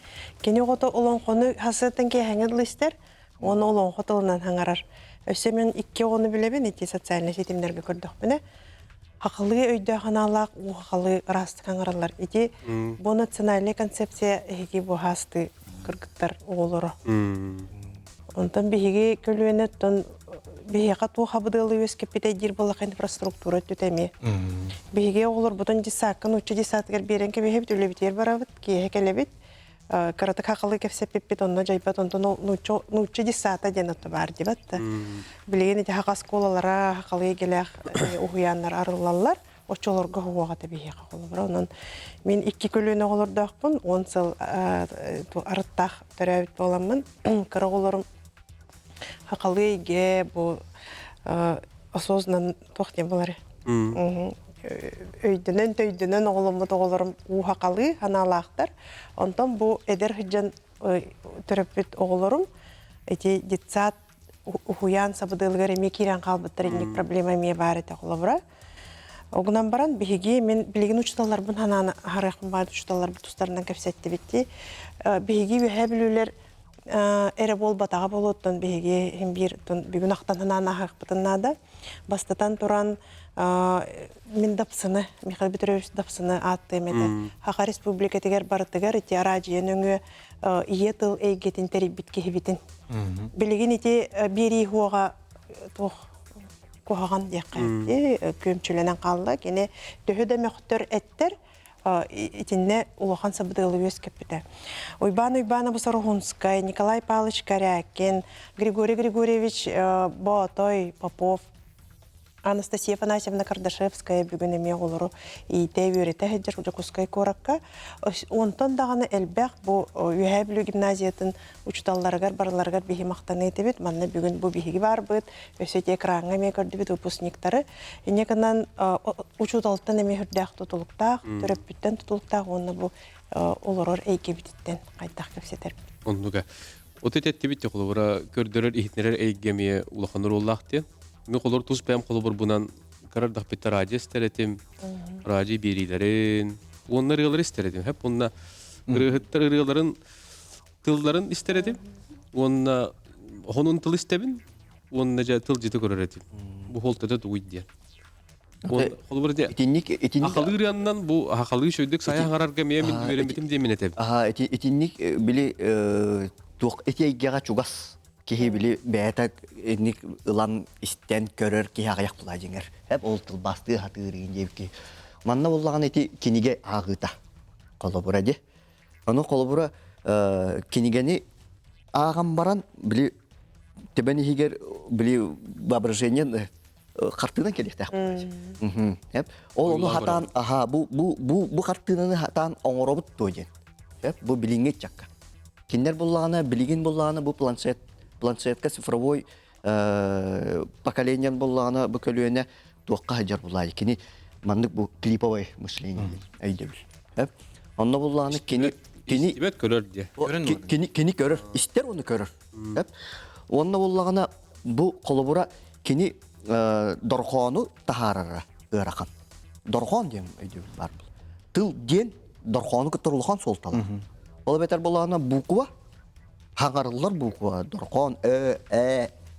Кене гото олонкону хасытын ке хаңырлыстар. Оны олонкотылынан хаңарар. Өсө мен 2 оны билебен ити социальный сетимдерге көрдүк мене. Хакылы өйдө ханалак, хакылы раст хаңаралар. Ити бу национальный концепция эги бу хасты кыргыттар оголору. Онтан биһиги көлүөнөттөн биһига туу хабыдылы өскепите дир болак инфраструктура төтеме. Биһиги оголор бутун дисакын учу дисатгер беренке биһи төлөбитер барабыт ки хекелебит. Карата хакылы кепсеппит онно жайбат онтон нучу дисата денатты бар дибат. Билеген ити хакас колалара хакылы келек уяннар арылалар. Очолорго хуагата биһига колобра. Онон мен 2 көлөөнө оголордакпын. 10 жыл арыттак төрөбүт боламын. Кыраголорум хакалыйге бу осознан тохтен болар. Өйдөнөн оголумут оголорум у хакалы ханалактар. Онтон бу эдер хыжан төрөпүт оголорум эти детсад ухуян сабыдылгар эми кирен калбыттар элек проблема эме бар эте колобра. Огунан баран биһиги мен билеген учталар бун хананы харакын бар учталар тустарынан кепсетти битти. Биһиги бехеблүлер эре болбатага болоттон биһиги бир бүгүн актан хананы хакпытынада бастатан туран мен дапсыны Михаил Петрович дапсыны атты эмете. Хака республика тегер барытыгар ити аражиен өңө иетыл эйгетин терибит кехибитин. Билеген ити бери хуага тох кохаган деккенди көмчүленен калды. Кене төһөдө мөхтөр эттер итинне улахан сабыдылы өскеппите. Уйбана Бусарухунская, Николай Павлович Корякин, Григорий Григорьевич Ботой Попов. Анастасия Афанасьевна Кардашевская бүгін эме олору ите үйрете хеджер Жокускай коракка. Онтон дағаны әлбәқ бұл үйә білу гимназиятын учталларыгар барыларыгар бихи мақтаны етебет. Манна бүгін бұл бихиги бар бұд. Өсөте экранға ме көрді бет выпускниктары. Инеканан учуталыттан эме хүрдәқ тұтылықтақ, түрөппіттен тұтылықтақ. Онны бұл олорор әйке бітіттен қайдақ көпсетер. Оннуга. Отететті бітті қолыбыра көрдірер ихтнерер әйгемие улақаныр оллақты. Мен қолыр тұз бәйім қолыбыр бұнан қарардақ бітті радио істеретім, радио берилерін, онны ырғалар істеретім. Хәп онна ырғаларын, тылларын істеретім, онна оның тыл істебін, онна жа тыл жеті көріретім. Бұл қолтады дуйд ден. Қолыбыр де, ақалы ырғаннан бұл ақалы шөйдік саян қарарға мен өреметім демен етем. Этинник били туқ этейгеға чугас. Кихи били бәтәк эник ылан истен көрөр кихи ағаяқ бұла жеңер. Әп ол тыл басты хатырын жебки. Манна боллаған эти киниге ағыта. Қолыбыра де. Оны қолыбыра кинигені ағам баран били тебені хигер били воображениен қартынан келектәк бұла. Әп ол оны хатан, бұл қартынаны хатан оңыробыт тойден. Әп бұл билинге чакка. Киндер боллағана, билигин боллағана бұл планшетка цифровой поколениен боллағана бұл көлуіне туаққа хаджар боллағы. Кені мандық бұл клиповой мышление әйдебіл. Онна боллағана кені көрір, істер оны көрір. Онна боллағана бұл қолыбыра кені дорхону тахарара ырақан. Дорхон дем әйдебіл бар бұл. Тыл ден дорхону күттірліған сол тала. Ол бетер боллағана буква Хаңарылар бұл дорхон,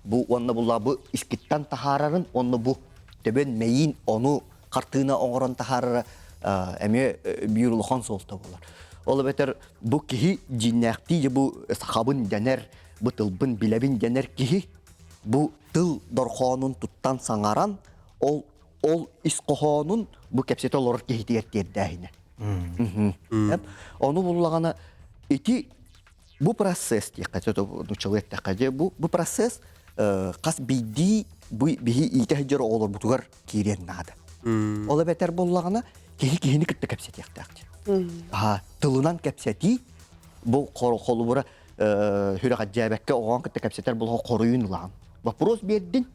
бұл онны бұла бұл искіттен тахарарын, онны бұл төбен мейін оны қартына оңыран тахарары әме бүйірліған солта болар. Ол бәтер бұл кихи жиннәқті бұл сақабын дәнер, бұл тылбын біләбін дәнер кихи, бұл тыл дорхонын тұттан саңаран, ол искохонын бұл кәпсеті олар кихи тегертерді әйіне. Оны бұллағана еті Бұл процесс, бұл процесс қас бейді бейі итәхджер олар бұтығар керен нады. Ола бәтер боллағына кені күтті кәпсет яқтақты. Тылынан кәпсеті бұл қолы бұра хүріғат жәбәкке оған күтті кәпсеттер бұлға қорыйын ұлаған. Вопрос бердің,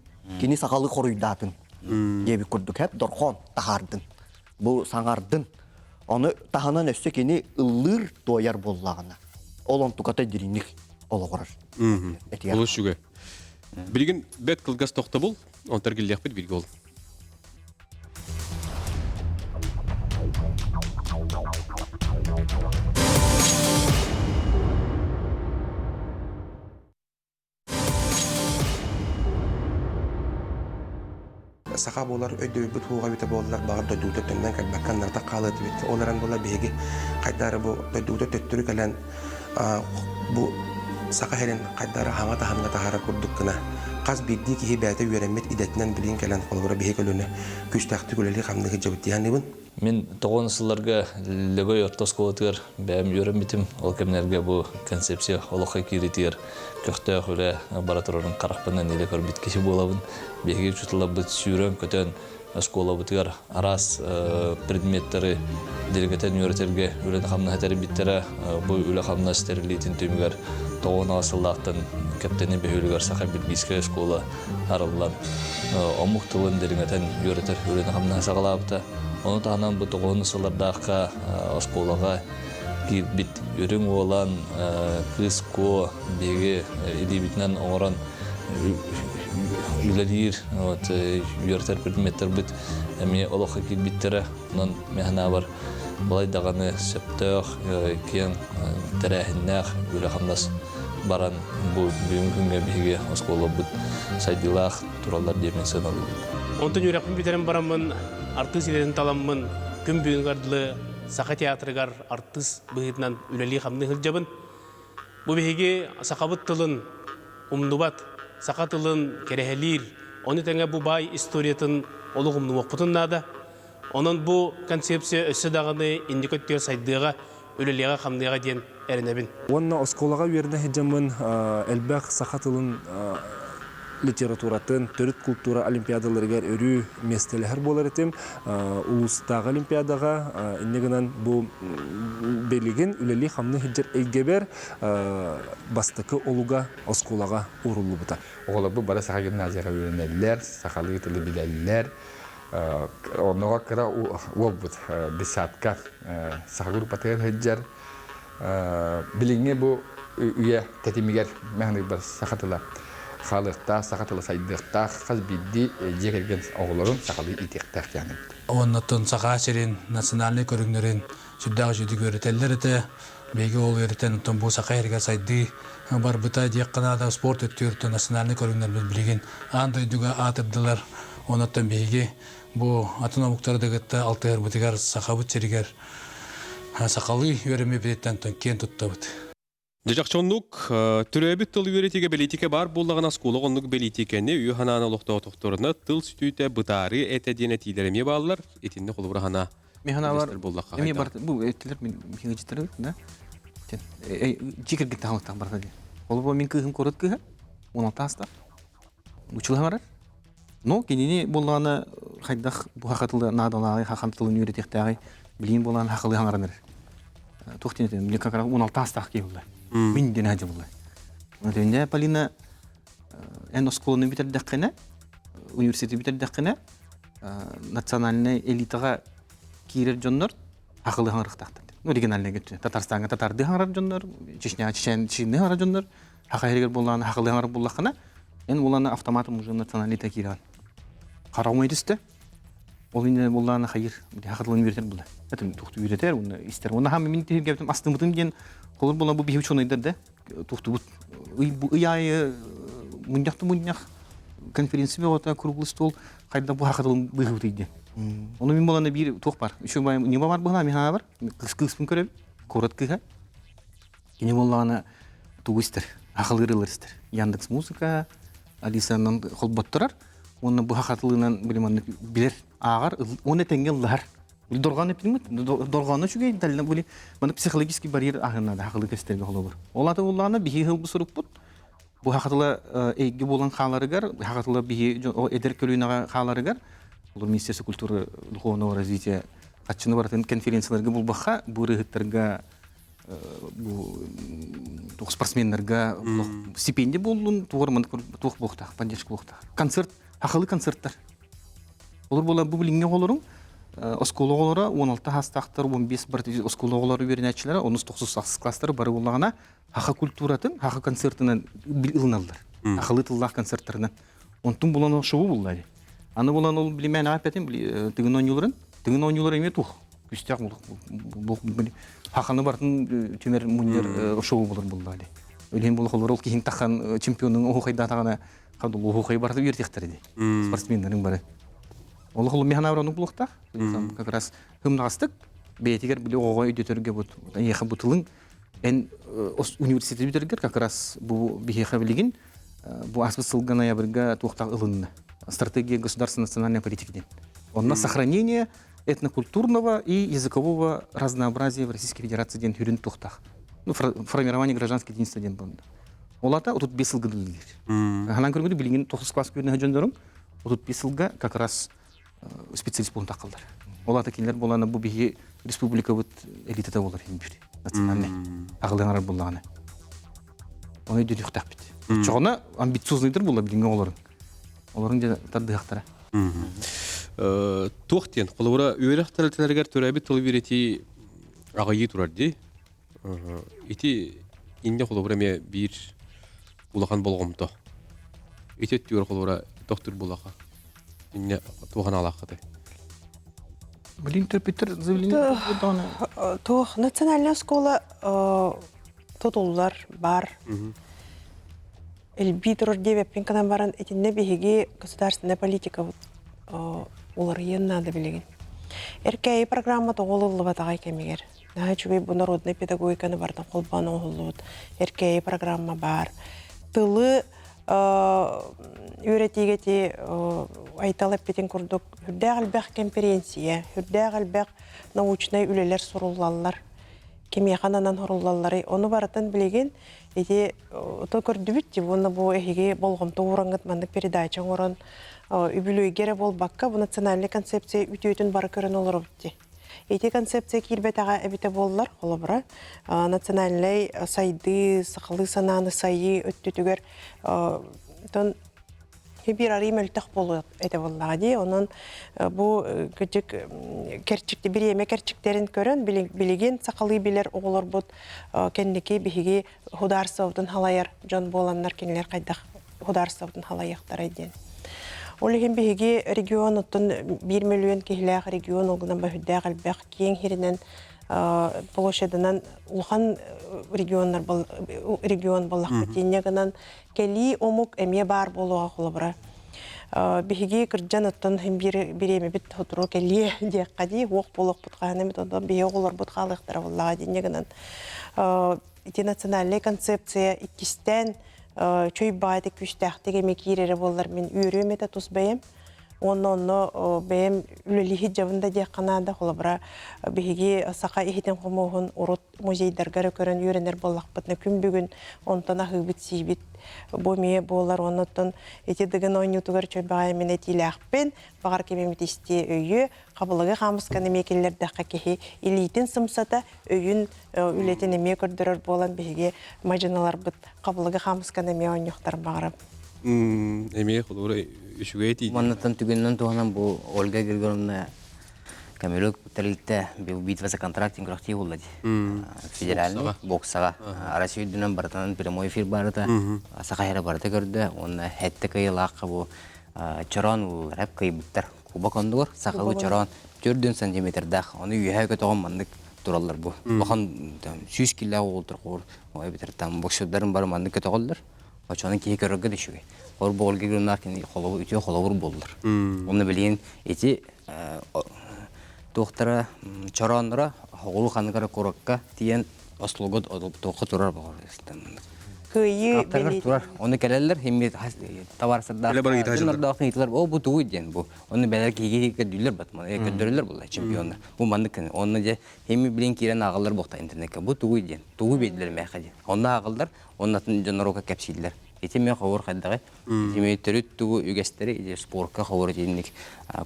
кені сақалы қорыйдатын. Ебі күрдік әп дорхон тахардың. Бұл саңардың. Оны тахынан өсі кені ұлыр тойар боллағына. Олон тұқата дерінік олы қорар. Олы шүге. Білген бәт қылғас тоқта бол, он тәргілі әқпет білгі ол. Сақа болар өйді бүт хуға біті болар бағыр дөйдуді төнден кәлбәккан нарта қалы өтібет. Оларан болар бейге қайдары бұл дөйдуді төттірі кәлән бұл сақа хәрен қайдары хаңа таханға тахара күрдік кіна. Қаз бейді кейі бәйті өйрәмет идетінен білген кәлән қолғыра бейге көліні күштәқті көлелі қамдығы жабыттиян ебін. Мен тоғын сылларға лөгөй ортос қолытығыр бәйім өйрәметім. Ол кәмінерге бұл концепция олыққа керетігер көқті өқілі баратырының қарақпынан елі көрбет кеші болабын. Бейге жұтылы бұт сүйрен көтен школа бұтығар арас предметтері делегатен өретерге өлен қамна әтәрі биттері бұл өлі қамна стерилейтін төмігер тоғын асылдақтың кәптені бәйілігер сақа білгейскі школа арылан омық тұлын делегатен өретер өлен қамна сағалабыта. Оны тағынан бұл тоғын асылдаққа школаға бит өрің олан қыско беге едебітінен оңыран үлелер, үйертер предметтер бұд әме олыққа келбеттері, мұнан мәхіна бар. Бұлай дағаны сөптіғ, кен тәрәхіннәқ, өлі қамдас баран бұл бүйін күнге бейге осқолы бұд сайдылақ туралар демен сын алу. Онтын үйрәқпін бітерін барамын, артыс елетін таламын, күн бүйін ғардылы сақа театрығар артыс бұғытынан үлелі қамды ғылжабын. Бұл бейге сақабыт тылын, умнубат, сақа тылын керехелер, оны тәңе бұл бай историятын олық умну оқпытын нады. Онын бұл концепция өсі дағыны индикаттер сайдыға, үлелеға қамдыға ден әрінәбін. Онна осколаға верді хеджамын әлбәқ сақа тылын литературатын, төрт культура олимпиадаларыгар өрү местелер болар этим. Улустагы олимпиадаға иннегенен бу белеген үлели хамны хиджер эйгебер бастыкы олуга осколага урулу бута. Оғылы бұл бара сақа гимназияға үйренелер, сақалы тілі білелер. Онуға кіра ол бұд, десятка сақа группатығыр хеджер. Біліңе бұл үйе тәтемегер мәңдік бір сақатылы қалықта, сақатылы сайдықта, қаз бидді жекерген оғылырын сақалы итектәк яны. Оннатын сақа серин национальный көріңнерін сүрдағы жүдік өрітелер еті. Беги ол өрітен ұттын бұл сақа ерге сайды бар бұта дек қанада спорт өттірді национальный көріңнеріміз білеген андойдуға атырдылар. Оннаттан беги бұл атын омуқтарды ғытты алтығыр бұтығар сақа бұт серігер сақалы өріме білеттен кен тұтты бұт. Жакчонлук түрөбүт тыл үйрөтиге белитике бар боллаган аскула онлук белитикени үй хананы локтоо токторуна тыл сүтүтө бытары этедине тилереме баллар этинде колубура хана механалар эме бар бу этилер мен хигиттер да жикерге таалыктан бар да ол мен кыгым корот кыга 16 аста учулга барар но кенени болланы хайдах бу хакатылы надалай хакантылын үйрөтектагы билин болан хакылы хаңараныр токтенетен биле какара 16 аста кебулла min den haja bulla. Madanya Palina en oskolu bitirdikkene üniversite bitirdikkene nasyonalne elitaga kirer jonlar akıllı hanırıqtaqtı. Originalne getdi. Tatarstan'a tatardı hanır jonlar, Çeşnya Çeşençini hanır jonlar. Hakayriger bollan akıllı hanır bullaqana en bollan avtomat mujun nasyonalite kiran. Qaramaydıstı. Ol indi bollan hayır. Hakıllı üniversite bulla. Zaten toxtu üreter onu ister. Onu ham min tihir gebdim astımıtın gen Olur bulan bu bir hiç onaydır da tuhtu bu iyayı munyak konferansı ve orta kurulu stol kayda bu hakikaten bu hıvdıydı. Onu min bulan bir tuh var. Şu bayım ne var bu hana mihana var. Kıskın köre korat kıha. Yine bulan tuğistir. Hakılırlar ister. Yandex Müzika, Alisa'nın kolbattırar. Onu bu hakikaten bilir ağır. Onu tengeller. Dorgan epidemi, dorganı çünkü dalına böyle bana psikolojik bariyer ahırında haklı gösterge olur. Olata ullana bir hıl bu sorup bu haklı egi bolan xalarıgar, haklı bir o eder kölüne xalarıgar. Olur Ministerstvo kultуры духовного развития açını baratan konferanslarga bul baxa bu rıhıtlarga bu sportsmenlerga stipendiya bolun tuğurman tuğ boqta, pandeshk boqta. Konsert, haklı konsertler. Olur bola bu bilinge olurun. Oskoloğlara 16 hastaqtar 15 bir oskoloğları verençilere 19 klassları bari bolğana haqa kulturatın, haqa konsertinden ilnallar. Haqlı tıllah konsertlerinden. Ontun bulan şovu bulladı. Anı bulan ol bilmən apetin tigin oyuncuların eme tuh. Küstaq bu haqanı bartın tümer munyer şovu bulur bulladı. Ölen bolğalar ol kihin taqan çempionun o qayda taqana qadul o qay bardı vertextirdi. Sportsmenlerin bari. Олхол механаврану блохта, как раз гимнастик, бетигер били ого өдөтөргө бут, яха бутылын эн университет битергер как раз бу бихеха билигин, бу асбысылган аябырга туктак ылынны. Стратегия государственной национальной политики. Он на сохранение этнокультурного и языкового разнообразия в Российской Федерации ден хүрин туктак. Ну формирование гражданской единства ден бонда. Олата тут бесылгыдылгыр. Ханан көргөдө билигин 9 класс көрүнө жөндөөрүм. Тут бесылга как раз специалист болун такылдар. Олар такилер боланы бу бихи республика бут элитада болар химбир. Национальный. Агылаңар болганы. Оны дөйдүк таппит. Чогона амбициозныйдыр була билген оларын. Оларын да тадыктара. Тохтен колура үйрөктөлөргө төрөбүт тыл бирети агайы турарды. Ити инде колура ме бир улахан болгомто. Ити түр колура доктор булаха. Инне туган алакыды. Блин, Питер заявление подано. То национальная школа тотуллар бар. Эльбитр девеппин канан баран этинне биһиги государственная политика улар надо билеген. Эркей программа тоголуллу батагай кемигер. Нахачуби бу народный педагогиканы бардан колбаны оголут. Эркей программа бар. Тылы үйретигети айталып бетин курдук. Хүрдәгәлбәк конференция, хүрдәгәлбәк научный үлелер суруллалар. кемияхан анан хоруллаллары оны баратын билеген эти то көрдүбүт ди буны бу эхиге болгомто урангыт мандык передача орон үбүлүгере болбакка бу национальный концепция үтүөтүн бары көрөн олор битти. Эти концепция кирбетага эбите боллар холобра национальный сайды сакалы сананы сайы өттүтүгөр тон бир арым өлтөх болот эте боллага ди онун бу күчүк керчикти бир эме керчиктерин көрөн билеген сакалы билер оголор бут кендики биһиги хударсовдун халаяр жон боламнар кеңлер кайдак хударсовдун халаяктар эден. Олеген биһиги регионуттун 1 миллион кихилээх регион олгунан баһүддээх албэх киң хиринен площадынан улхан регион боллакка тиеннегынан кели омук эме бар болуга холобра. Биһиги кырдьан оттон биреме бит хотуру кели диэккади уок болок буткааны мит ондан бие оголор буткалыктара боллага тиеннегынан национальный концепция иккистен чөй баады күстәхтеге мекирере боллар мен үйрөмете тус бәем. Онно бәем үлелихи жавында де канада холобра биһиги сака ихитен хомогун урут музейдерге көрөн үйренер боллакпытны күн бүгүн онтона хыбыт сибит бомие болар оннотон эти деген ойнутугар чөй баем мен этилахпен багар кемемитисти өйү кабылыгы хамысканы мекеллерде хакехи илитин сымсата өйүн үлетен эме көрдөрөр болан биһиги мажиналар бит кабылыгы хамысканы эме ойнуктар багарып эме холора үшүгөйти. Маннатан түгүннөн туганан бу Ольга Григорьевна Камилок Талилте битва за контракт играхти болду. Федеральный боксага Россиядын бартынан прямой эфир барыта. Сакайра барыта көрдү. Онна хетте кыйлакка бу чорон рап кыйбыттар. Куба кондугор сакалы чорон 4 сантиметрдах. Аны үйөкө тогон мандык тураллар бу. Бахан 100 кило олтур кор. Ой битер там боксчулардын бар мандык тоголлар. Очонун кии көрөгө дешүгө. Ор болгы гүннакин холобу үтө холобур болдур. Оны билген эти доктора чоронра холу хангара корокка тиен ослугот токко турар багыр. Кыйы турар. Оны келелер хемме товарсырда. Нардакын итлер о бу туй ден бу. Оны белер киге дүлөр батман. Көдөрөлөр булла чемпиондар. Бу мандык оны же хемме билен кирен агалар бокта интернетке. Бу туй ден. Туй бедлер мэхади. Оны агалдар оннатын жонорока кепсилдер. Этиме хавар кайдагы. Этиме төрөт тугу үгестери спортка хавар дейник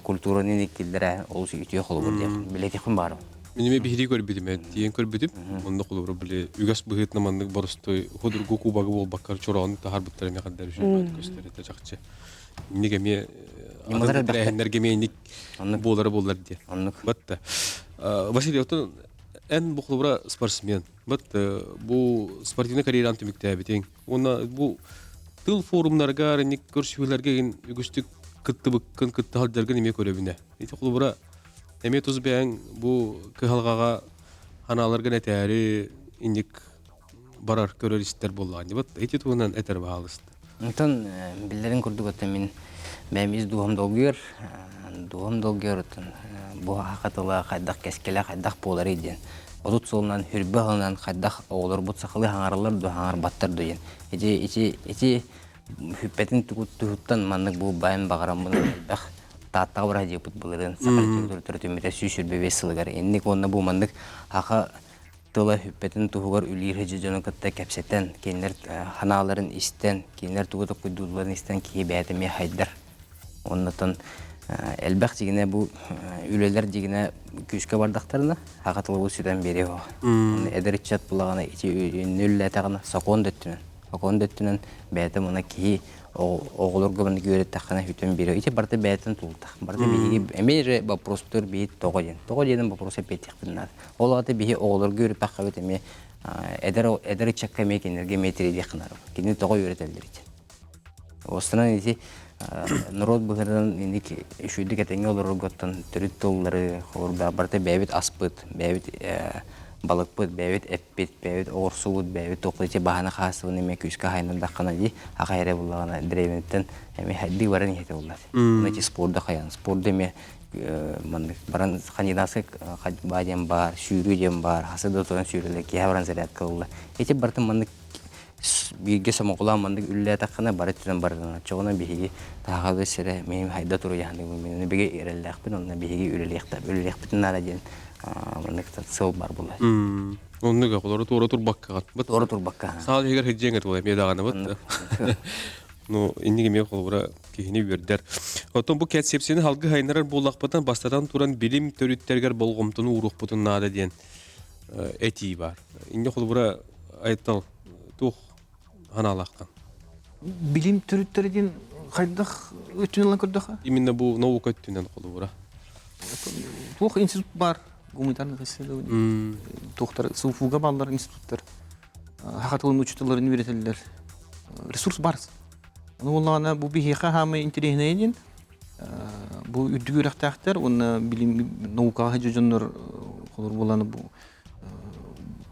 культураны никилдер олус үтө холобур деп. Билетикин бар. Минеме бихири көрбүдүм, тиен көрбүдүм. Монда холобур биле үгес быгытна мандык борустой ходургу кубагы бол баккар чорон тахар буттар эме каддар үчүн көстөрөтө жакчы. Неге энерге меник болар ди. Батта. Василий отон эн бухлубра спортсмен. Батта бу спортивный карьераны түмүктөбүтүң. Оны бу тыл форумдарга, ник көрсүлөргө үгүстүк кыттыбыккын кытталдыргын эме көрөбүнө. Эти клубра эме тузбең бу кыhalgaga аналарга нетери индик барар көрөристер болган. Вот эти туунан этер баалыст. Онтон биллерин курдук отта мен мемиз дуам долгер бу хакатыла кайдак кескеле кайдак болар иден. Олут солунан хүрбөгөнөн кайдак оолор бут сакалы хаңарлар ду хаңар баттар дойен. Эти хүппетин тугуттан маннык бу байын багарам буну бак тааттага бара жепут буларын сакалы төрөтөмөтө сүйшүрбө весылгар. Энник онна бу маннык хака тыла хүппетин тугугар үлир жөнө кытта кепсеттен кенлер ханаларын истен кенлер тугута куйдуларын истен ки бәтеме хайдар. Оннотон элбак дигене бу үлелер дигене күскө бардактарына хакатылы үсүдөн бери о. Эдеричат булагана ичи нөллө тагына сакон дөттүнөн бәте мына ки оголорго баны көрөт такана хүтөн бери. Ичи барда бәтен тултак. Барда биги эмере вопростор бит тогоден. Тогоден вопросы бетикпиннар. Олаты биги оголор көрүп бакка эме эдеричакка мекенерге метри декнар. Кини того өрөтөлдөр ичи. Остана ичи народ быгырдан индик үшүдүк этеңе олор готтон төрүт толлары хорда барта бэбит аспыт бэбит балыкпыт бэбит эппит бэбит орсуут бэбит токлычы бахана хасыбын эме күскө хайнан даккана ди акайра буллагана древенттен эме хадди баран хете булат. Мына спортда каян спорт эме мында баран кандидасы бадем бар сүйрүү дем бар хасыда тоон сүйрөлө ки баран зарядка булла. Эти барты мында биге самокулам мандык үлле такана барыттан барына чогона биги тагы сере мен хайда туру яны мен биге эреллекпин онна биги үлелектеп үлелектин нара ден мындык сыл бар булат. Оннуга колору тура турбакка. Тура турбакка. Сал егер хеджеңер болай медаганы бат. Ну, инниге ме колора кихини бердер. Отон бу концепцияны халгы хайнарар булакпатан бастадан туран билим төрүттергер болгомтуну урукпутун нада диен эти бар. Инде колора айтал тух ханалактан. Билим төрүттердин кайдах өтүнөн көрдөк. Именно бу наука өтүнөн колора. Тух институт бар, гуманитарный исследование. Тухтар суфуга балдар институттар. Хакатылын учителерин үйрөтөлөр. Ресурс бар. Ону бу бихиха хамы интереснейдин. Бу үдүгүрактактар, оны билим наукага жожоннор колор боланы бу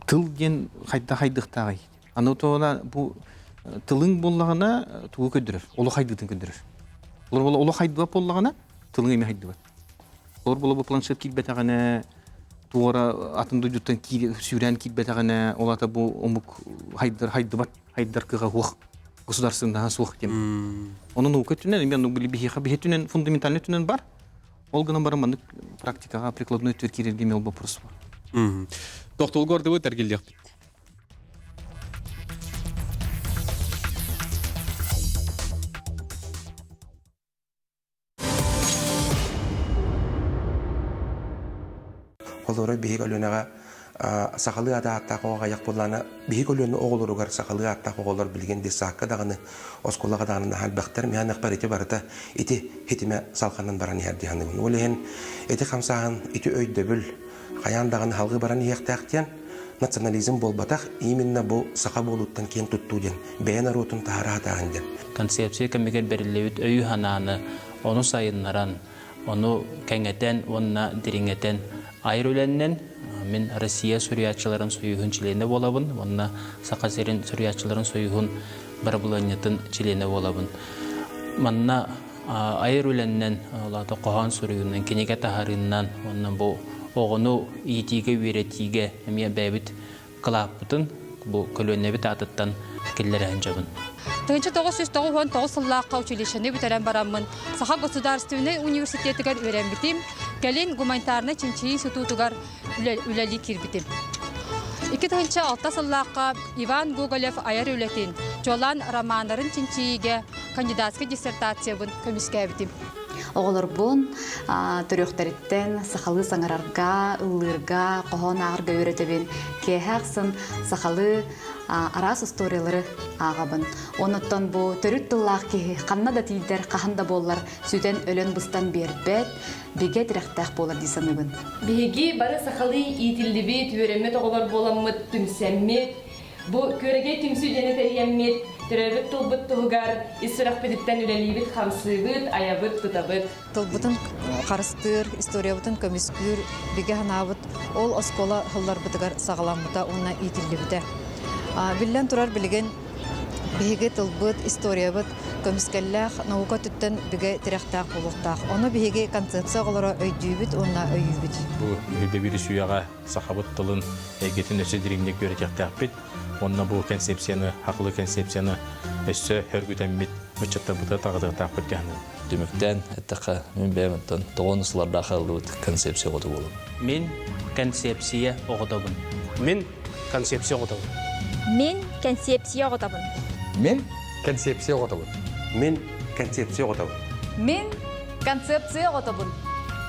тыл ген хайдыктагы. Аны тоона бу тылың боллагана тугу көдүрөр. Олу хайдытын көдүрөр. Олор бола олу хайдып боллагана тылың эме хайдып. Олор бола бу планшет китбетагана туора атынды жуттан сүйрен китбетагана олата бу омук хайдар кыга хук государственного сух тем. Onun uketünen ben bu бихетүнен фундаментальный түнен бар. Ол гына барман практикага прикладной түркирелге мел вопрос бар. Доктор горды бу тергелдек. Олору бихи көлөнага сакалы ата кога як буллана бихи көлөнү оголоругар сакалы ата коголор билген десакка даганы осколага даганы халбактар мен акбарыты барыта ити хитиме салкандан баран ярди ханын олен эти камсаган ити өйдөбүл каян даганы халгы баран яктактен национализм болбатак именно бу сака болуттан кен тутту ден бен арутун тааратаган ден концепция кемегер берилебит өй хананы ону сайыннаран ону кеңетен онна дириңетен айрыленнен мен Россия сурьячыларын союхун члене болабын, онна Сакасерин сурьячыларын союхун барбуланетін члене болабын. Манна айрыленнен олады қоған суруюнан кенеге тахарыннан оннан бұл оғыну иетиге үйретиге әме бәбіт қылаппытын бұл көлөнебіт атыттан келлерін жабын. 1999 сыллаққа училищені бүтерен барамын. Саха государственный университетігер өрен бітім, кәлін гуманитарны чинчи институтугар үләли кирбитим. 2006 сыллаққа Иван Гоголев айар үлетин, жолан романарын чинчиге кандидатский диссертациябын көміске бітим. Оғылырбын түріқтәріттен сақалы саңарарға, ұллырға, қоғын ағырға өретебін. Кейхақсын сақалы арас историялары ағабын. Оныттан бұл түріт тұллақ кейі қанна да тейдер қағында болар сөйтен өлен бұстан бербет, беге діректәқ болар дейсаныбын. Беге бары сақалы итілдібет, өремет оғылар боламыт, түмсәммет, бұл көреге түмсі және тәріеммет, түрәбіт тұлбыт тұғығар, исырақ бедіттен үләлейбіт, қамсыбыт, аябыт, тұтабыт. Тұлбытын қарыстыр, история бұтын көміскүр, беге ханабыт, ол оскола ғылар бұтығар сағаламыта, ona итілдібіті. Биллен турар билген биге тылбыт история бит көмскәлләх наука төттен биге тирәхтәк булуктак. Оны биге концепция голора өйдүбит, онна өйүбит. Бу биге бир суяга сахабыт тылын эгетин өсө дириңдек беретектәк бит. Онна бу концепцияны, хаклы концепцияны өсө хөргүтәммит мөчөттә бута тагыдыктак биткән. Демектен әттәкә мен бәмәттән тогонусларда халды концепция годы булып. Мен концепция огыдабын. Мен концепция огыдабын. Мен концепция готабын. Мен концепция готабын. Мен концепция готабын. Мен концепция готабын.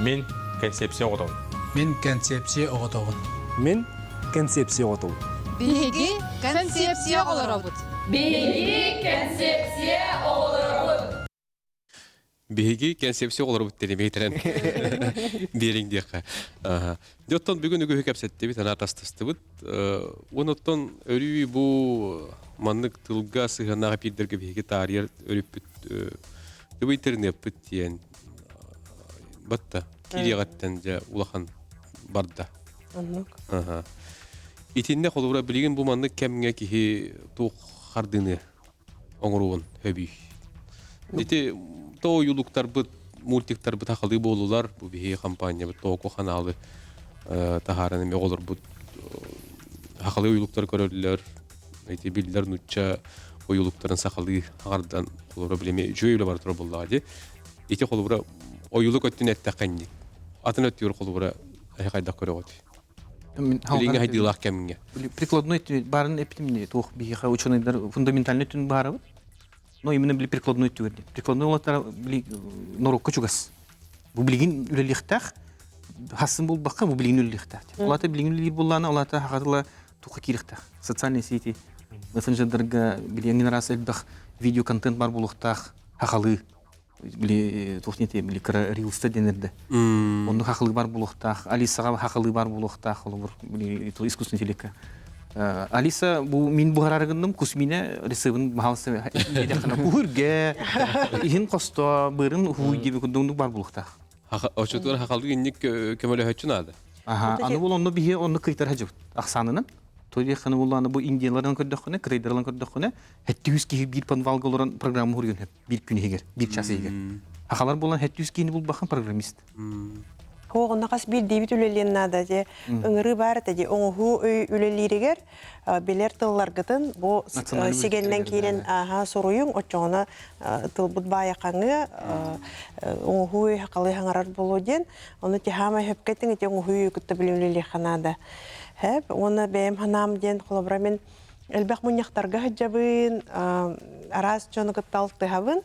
Мен концепция готабын. Мен концепция оготабын. Мен концепция готабын. Биги концепция оларабыт. Биги концепция оларабыт. Биги концепция олар телемейтерен берин дияка. Доттон бүгүн үгө кепсетти бит ана тастасты бит. Оноттон өрүй бу маннык тылга сыганага пидерге биги тария өрүп бит. Интернет бит диен. Батта кирияттан жа улахан барда. Итинне колура билген бу маннык кемге ки тук хардыны оңруун хөбүй. Дите то юлуктар бит мультиктар бит хакылы болулар бу бихи компания бит току каналы тахараны меголор бут хакылы юлуктар көрөлөр эти билдер нучча оюлуктарын сакалы агардан колора билеме жөйлө бар тура болду эти колора оюлук өттүн эттаканни атын өттүр колора кайда көрөгөт Билинге хайдылах кеминге. Прикладной барын эпитимне тох бихиха ученыйдар фундаментальный түн барабыт. Но именно били прикладной түгерди. Прикладной олаттар били норокко чугас. Бу билигин үлелихтах хасын болбакка бу билигин үлелихтах. Олата билигин үлелир булланы олата хакатыла тухы кирихтах. Социальный сети мессенджердерге билигин раз элбах видео контент бар булуктах хакалы били тухнете били кра рилста денерде. Онун хакылы бар булуктах, Алисага хакылы бар булуктах, олор били искусственный интеллектка. Алиса бу мин бугарарыгындым кусмине ресебин махалсы эдекана бухурге ихин косто бырын хуй диби кудундук бар булуктах. Очотор хакалды инник көмөлө хөчүн ады. Аны бул онну бихи онну кыйтар хажып. Аксанынын тоди ханы буланы бу индиялардан көрдөккөне, крейдерлардан көрдөккөне 700 киһи бир панвалголорун программа хүргөн хеп, бир күн егер, бир час егер. Акалар булан 700 киһини бул бахан программист. Хоғына қас бір дейбіт үлелен нада де, ұңыры бар де, оңғы үлелерігер белер тылларғытын, бұл сегеннен кейлен соруйың, отчоғына тылбыт баяқаңы оңғы хақалы хаңарар болу ден, оны техама хөпкеттің ете оңғы күтті білі үлеле қанада. Оны бәйім ханам ден қолабырамен әлбәқ мұнияқтарға жабын, араз жоны күтталық дығабын,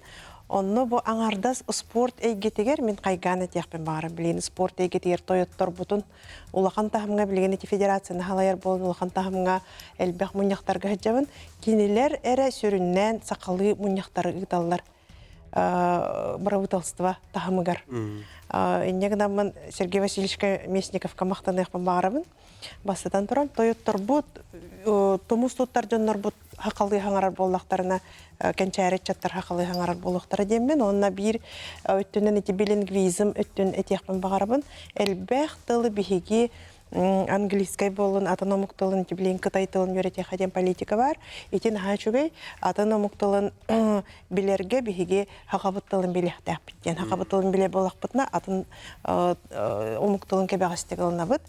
онно бу аңардас спорт эйгетегер мен кайганы тияқпен бары билген спорт эйгетегер тоyottор бутун улахан тахымга билген эти федерацияны халаяр болун улахан тахымга элбек муньяктарга жабын кинилер эре сүрүннен сакалы муньяктары ыдаллар правительство тахымыгар. Иннегнамын Сергей Васильевичка Местниковка мактаныйкпен барабын. Бастадан турам тоyottор бут томус туттар жоннор бут хакалы хаңарар боллактарына кенчәрет чаттар хакалы хаңарар боллактары деммен онна бир өттүнөн эти билингвизм өттүн этияқпен багарабын элбэх тылы биһиги английский болын атономик тылын тиблин кытай тылын өйрөтө хадем политика бар итин хачугай атономик тылын билерге биһиги хакабыт тылын билехтәк биттен хакабыт тылын биле болакпытна атын омук тылын кебагастыгылнабыт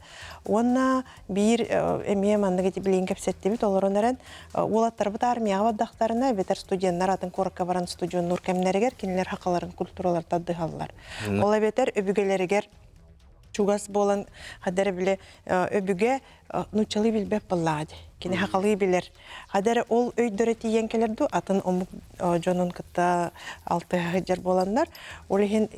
онна бир эме мандыгы тиблин кепсеттебит олоронаран улаттарбыт армияга бадактарына ветер студенттер атын коракка баран студион нур кемнерегер кинилер хакаларын культураларда дыгаллар ола ветер өбүгелеригер чугас болан хадары биле өбүге нучалы билбеп баллади. Кини хакалы билер. Хадары ол өйдөрө тиенкелерду атын омук жонун кытта 6 жер боландар. Олихин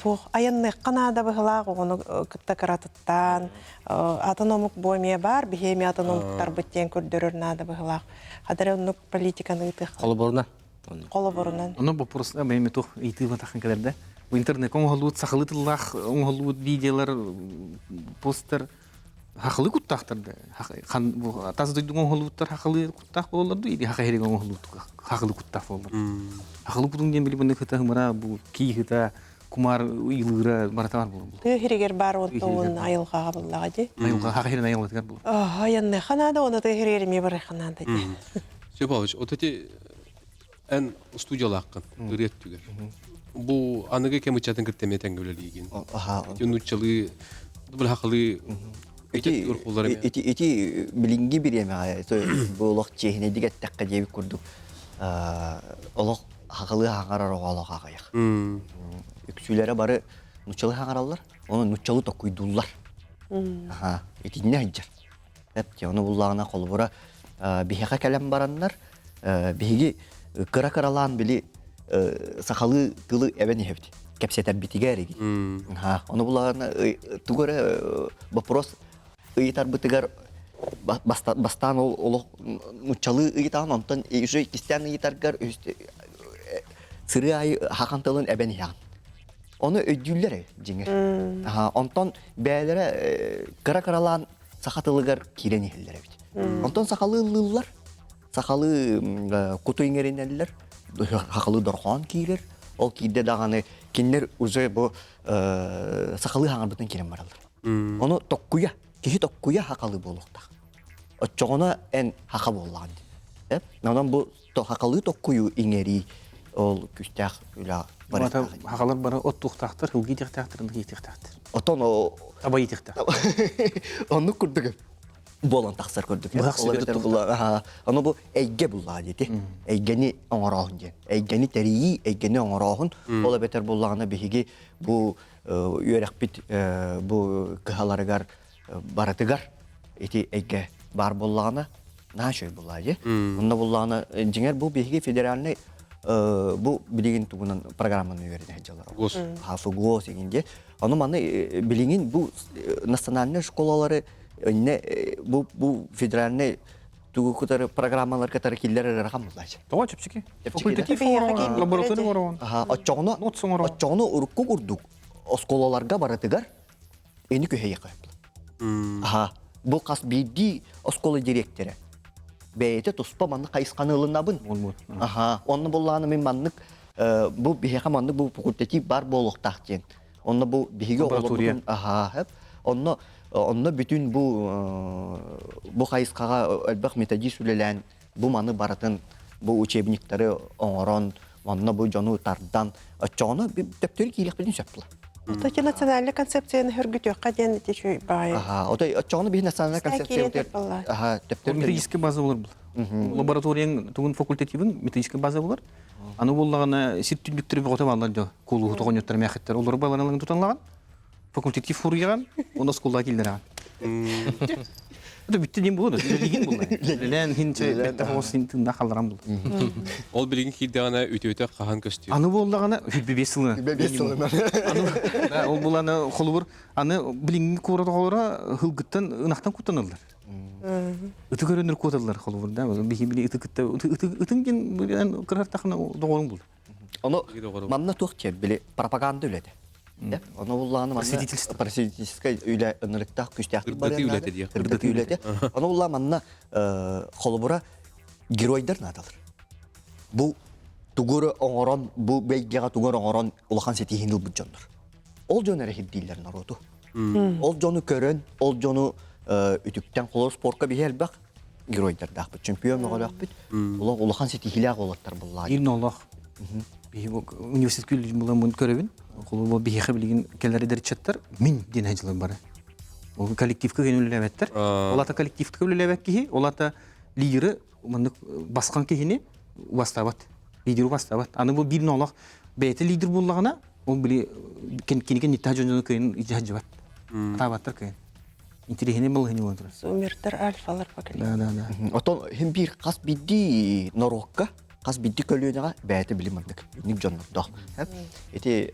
тух аянны канада быгылак ону кытта каратыттан атын омук бойме бар, бихеми атын омуктар бүттен көрдөрөр нада быгылак. Хадары онук политиканы ытык. Колоборунан. Колоборунан. Ону бу просто бейме тух итыва такын келерде. Bu internet oңголуут сахылытыллах оңголуут видеолар постер хакылы куттактарды хан бу таздыйдын оңголууттар хакылы куттак болду иди хакыры оңголуут хакылы куттак болду хакылы кутун ден билбенде кыта мына бу кийгита кумар ыйлыра баратар болду тыгырыгер бар онтон айылга буллага ди айылга хакыры айылга болду аянны ханада оны тыгырыгер ме бар ханада ди Сөбалыч отети эн студиялаккын үреттүгер Бу аныгы кем учатын киртеметен гөлелигин. Юнуччылы бул хакылы эти билинги биреме болок чехине дигеттекке жебип курдук. Олок хакылы хаңарар оголок агаяк. Үксүлөрө бары нуччылы хаңаралар, оны нуччылы токуйдуллар. Этинне хаджар. Деп те, оны буллагына колбура бихека келем барандар, биги кыра-кыралан били сахалы тылы эбени хепти. Кепсетер битигер иги. Оны буларына тугара вопрос ыйтар битигер бастан ол нуччалы ыйтан онтон уже кистен ыйтаргар сыры ай хакан тылын эбени ян. Оны өйдүллөр жеңер. Онтон бәлере кыра-кыралан сахатылыгар кирени хиллер бит. Онтон сахалы лыллар, сахалы кутуйңеренеллер хакалы дорхон кийлер, ол кийде даганы кинлер уже бу сакалы хаңарбытын кирен баралар. Оны токкуя, кихи токкуя хакалы болукта. Оччогона эн хака боллаган. Нанан бу хакалы токкую иңери ол күстәк ула бар. Хакалар бары от тухтактыр, хылгы тактырын китектактыр. Отон о абай тектак. Оны күрдүк. Болан тақсар көрдік. Аны бұл әйге бұлла деті. Әйгені оңырағын ден. Әйгені тәрейі, әйгені оңырағын. Ола бетер бұллағына бігіге бұл үйерек бит бұл кығаларығар баратыгар эти эйге бар боллағына нашой буллажы. Онда буллағына жеңер бу беги федеральный бу билигин тугунан программаны берди жалар. ГОС. Хафы ГОС дегенде. Аны маны билигин бу национальный школалары бу федеральный тугукутары программалар катары киллер рахам буллажы. Тоға чепчики. Факультатив лаборатория баруан. Очоғны урукку курдук. Осколаларга баратыгар эни көһөйе кайып. Бу кас биди оскола директоры. Бейте туспа манны кайысканы ылынабын. Онны булланы мен маннык бу бихека маннык бу факультатив бар болуктак ден. Онны бу биһиге лаборатория. Онны бүтүн бу кайыскага албак методик сүлелән бу маны баратын бу учебниктары оңорон, онны бу жону тардан очоны тептер килек бидин сөпла. Ота национальный концепцияны хөргүтөккө ден течүй бай. Ота очоны би национальный концепция өтер. Тептер методический база булар бул. Лабораторияң тугун факультативин методический база булар. Аны буллагана ситтүлүктөр богота балдар жо. Кулуу тогоньоттор мяхеттер. Олар баланаларын тутанлаган. Факультатив фурган, он скулда килдеран. Это битте дем булды. Леген булды. Лен хинче бетте хосин тында халрам булды. Ол билигин килдегана өтө кахан көстү. Аны боллагана 5 жылы. 5 жылы. Аны ол буланы холбур, аны билигин курада колора хылгыттан ынактан кутаналар. Ыты көрөндөр куталар холбур да. Биги били ыты кытта ытынген билен кырартакына догорун булды. Аны манна тохче били пропаганда үледи. Оны улланы просветительская үйле ынырыктак күстяктыр бар. Кырдык үйледи. Оны улла манна холбура геройдар надалар. Бу тугуру оңорон, бу бейгега тугуру оңорон улахан сети хиндил буджондор. Ол жону рехит дейлер народу. Ол жону көрөн, ол жону үтүктен колор спортка бихелбак геройдар дакпыт, чемпион оголакпыт. Улахан сети хилак олаттар булла. Ирин Аллах. Университет күлі бұлан көребін. Қолы бұл бейхе білген келері дәртшаттар мен ден әжілі бары. Ол коллективкі ген өліләбәттір. Олата коллективкі өліләбәт кейі, олата лидері басқан кейіне бастабат. Лидері бастабат. Аны бұл бірін олақ бәйті лидер болағына, ол білі кенекен нетті жонжоны көйін жаджы бат. Табаттыр көйін. Интерехіне бұл ғыны олатыр. Сумертер альфалар поколение. Да. Отон хем бір қас биді норокка, қас биді көліонеға бәйті білімандық. Ник жонлық. Эти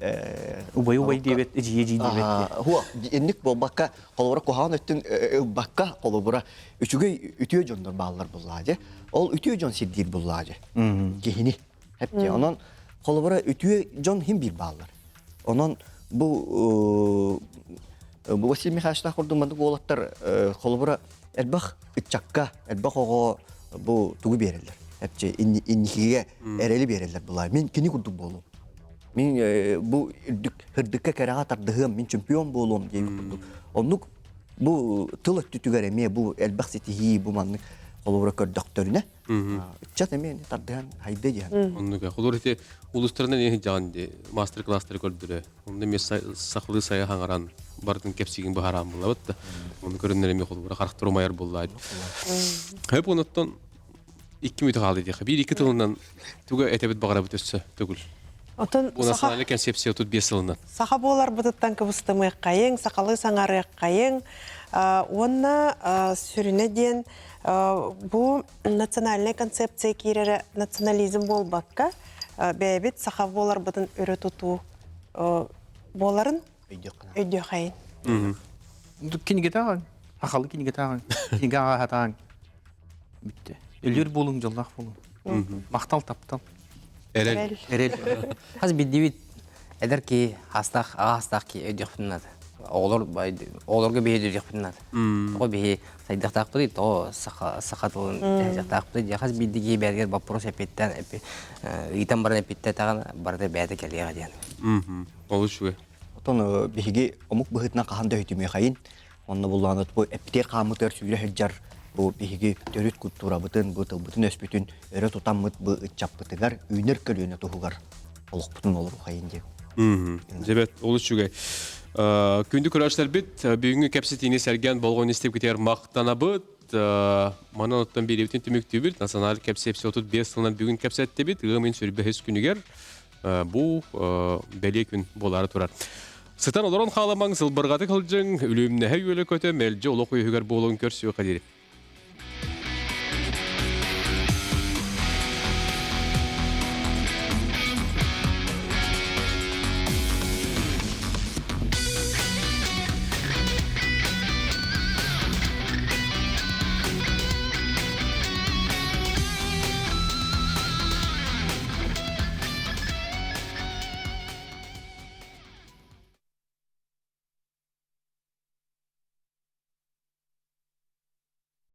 убай дебет, жие дебет. Хуа, энник бол бакка колбура кохан өттүн бакка колбура үтүгөй жондор баалар буллаажы. Ол үтүгөй жон сиддир буллаажы. Кехини. Хепте онон колбура үтүгөй жон хим бир баалар. Онон бу Василий Михайлович Тахурдун мандык болаттар колбура элбах ытчакка, элбах ого бу тугу берелер. Хепте инникиге эрели берелер буллар. Мен кини курдук болум. Мен бу хырдыкка карага тардыгым, мен чемпион болом дейм. Оннук бу тыл түтүгөр эме бу элбах сетихи бу манны колбура көрдөктөрүнө. Чат эме тардыган хайда жан. Оннук колор эти улустарынан эне жанды мастер-класстар көрдүрө. Онда мен сакылы сая хаңаран бардын кепсигин бахарам булабыт да. Оны көрөннөр эме колбура карактырмайар буллайды. Хеп оноттон 2 мүт калды дейх. 1-2 тылынан туга этебет багара бүтөсө төгүл. Bu nasyonal konsepsiya tut 5 yılından. Saha bolar bıdıttan kıvıstımı kayın, sakalı sanarı kayın. Onunla sürüne diyen bu nasyonal konsepsiya kirere nasyonalizm bol bakka. Bebet saha bolar bıdın örü tutu boların ödüyor kayın. Kini getağın, akalı kini getağın, kini gağa hatağın. Bitti. Ölür bolun, jollah bolun. Maqtal taptal. Erel. Haz bidibit eder ki hastaq ki ödüqpünnadı. Oğlarga behe ödüqpünnadı. O behe saydak taqpıdı, o sakat olun tehcaq taqpıdı. Haz bidigi berger vapros epetten, itan baran epette tağın barada beyde keliyega diyen. Olur şu. Oton bihigi omuk bıhıtna qahanda hütüme kayın. Onunla bullanıt bu epte qamıtır süyle hüccar. Bu bihigi törüt kultura bıtın, bıtın öspütün, öre tutamıt bu ıtçap bıtıgar, üynür kölüğüne tuhugar. Oluk bıtın olur kayın diye. Zebet, olur şu gay. Күнді көрәшілер бет, бүгінгі кәпсетіне сәрген болғын істеп кетер мақтана бет, мана оттан беребетін түмікті бет, национал кәпсепсі 35 жылынан бүгін кәпсетті бет, ғымен сөрбәхес күнігер, бұл бәле күн болары тұрар. Сытан олорон халамаң сылбыргаты кылжың, үлүмнәһе юлы көтө мелже олок үйгөр болуын көрсү кадир.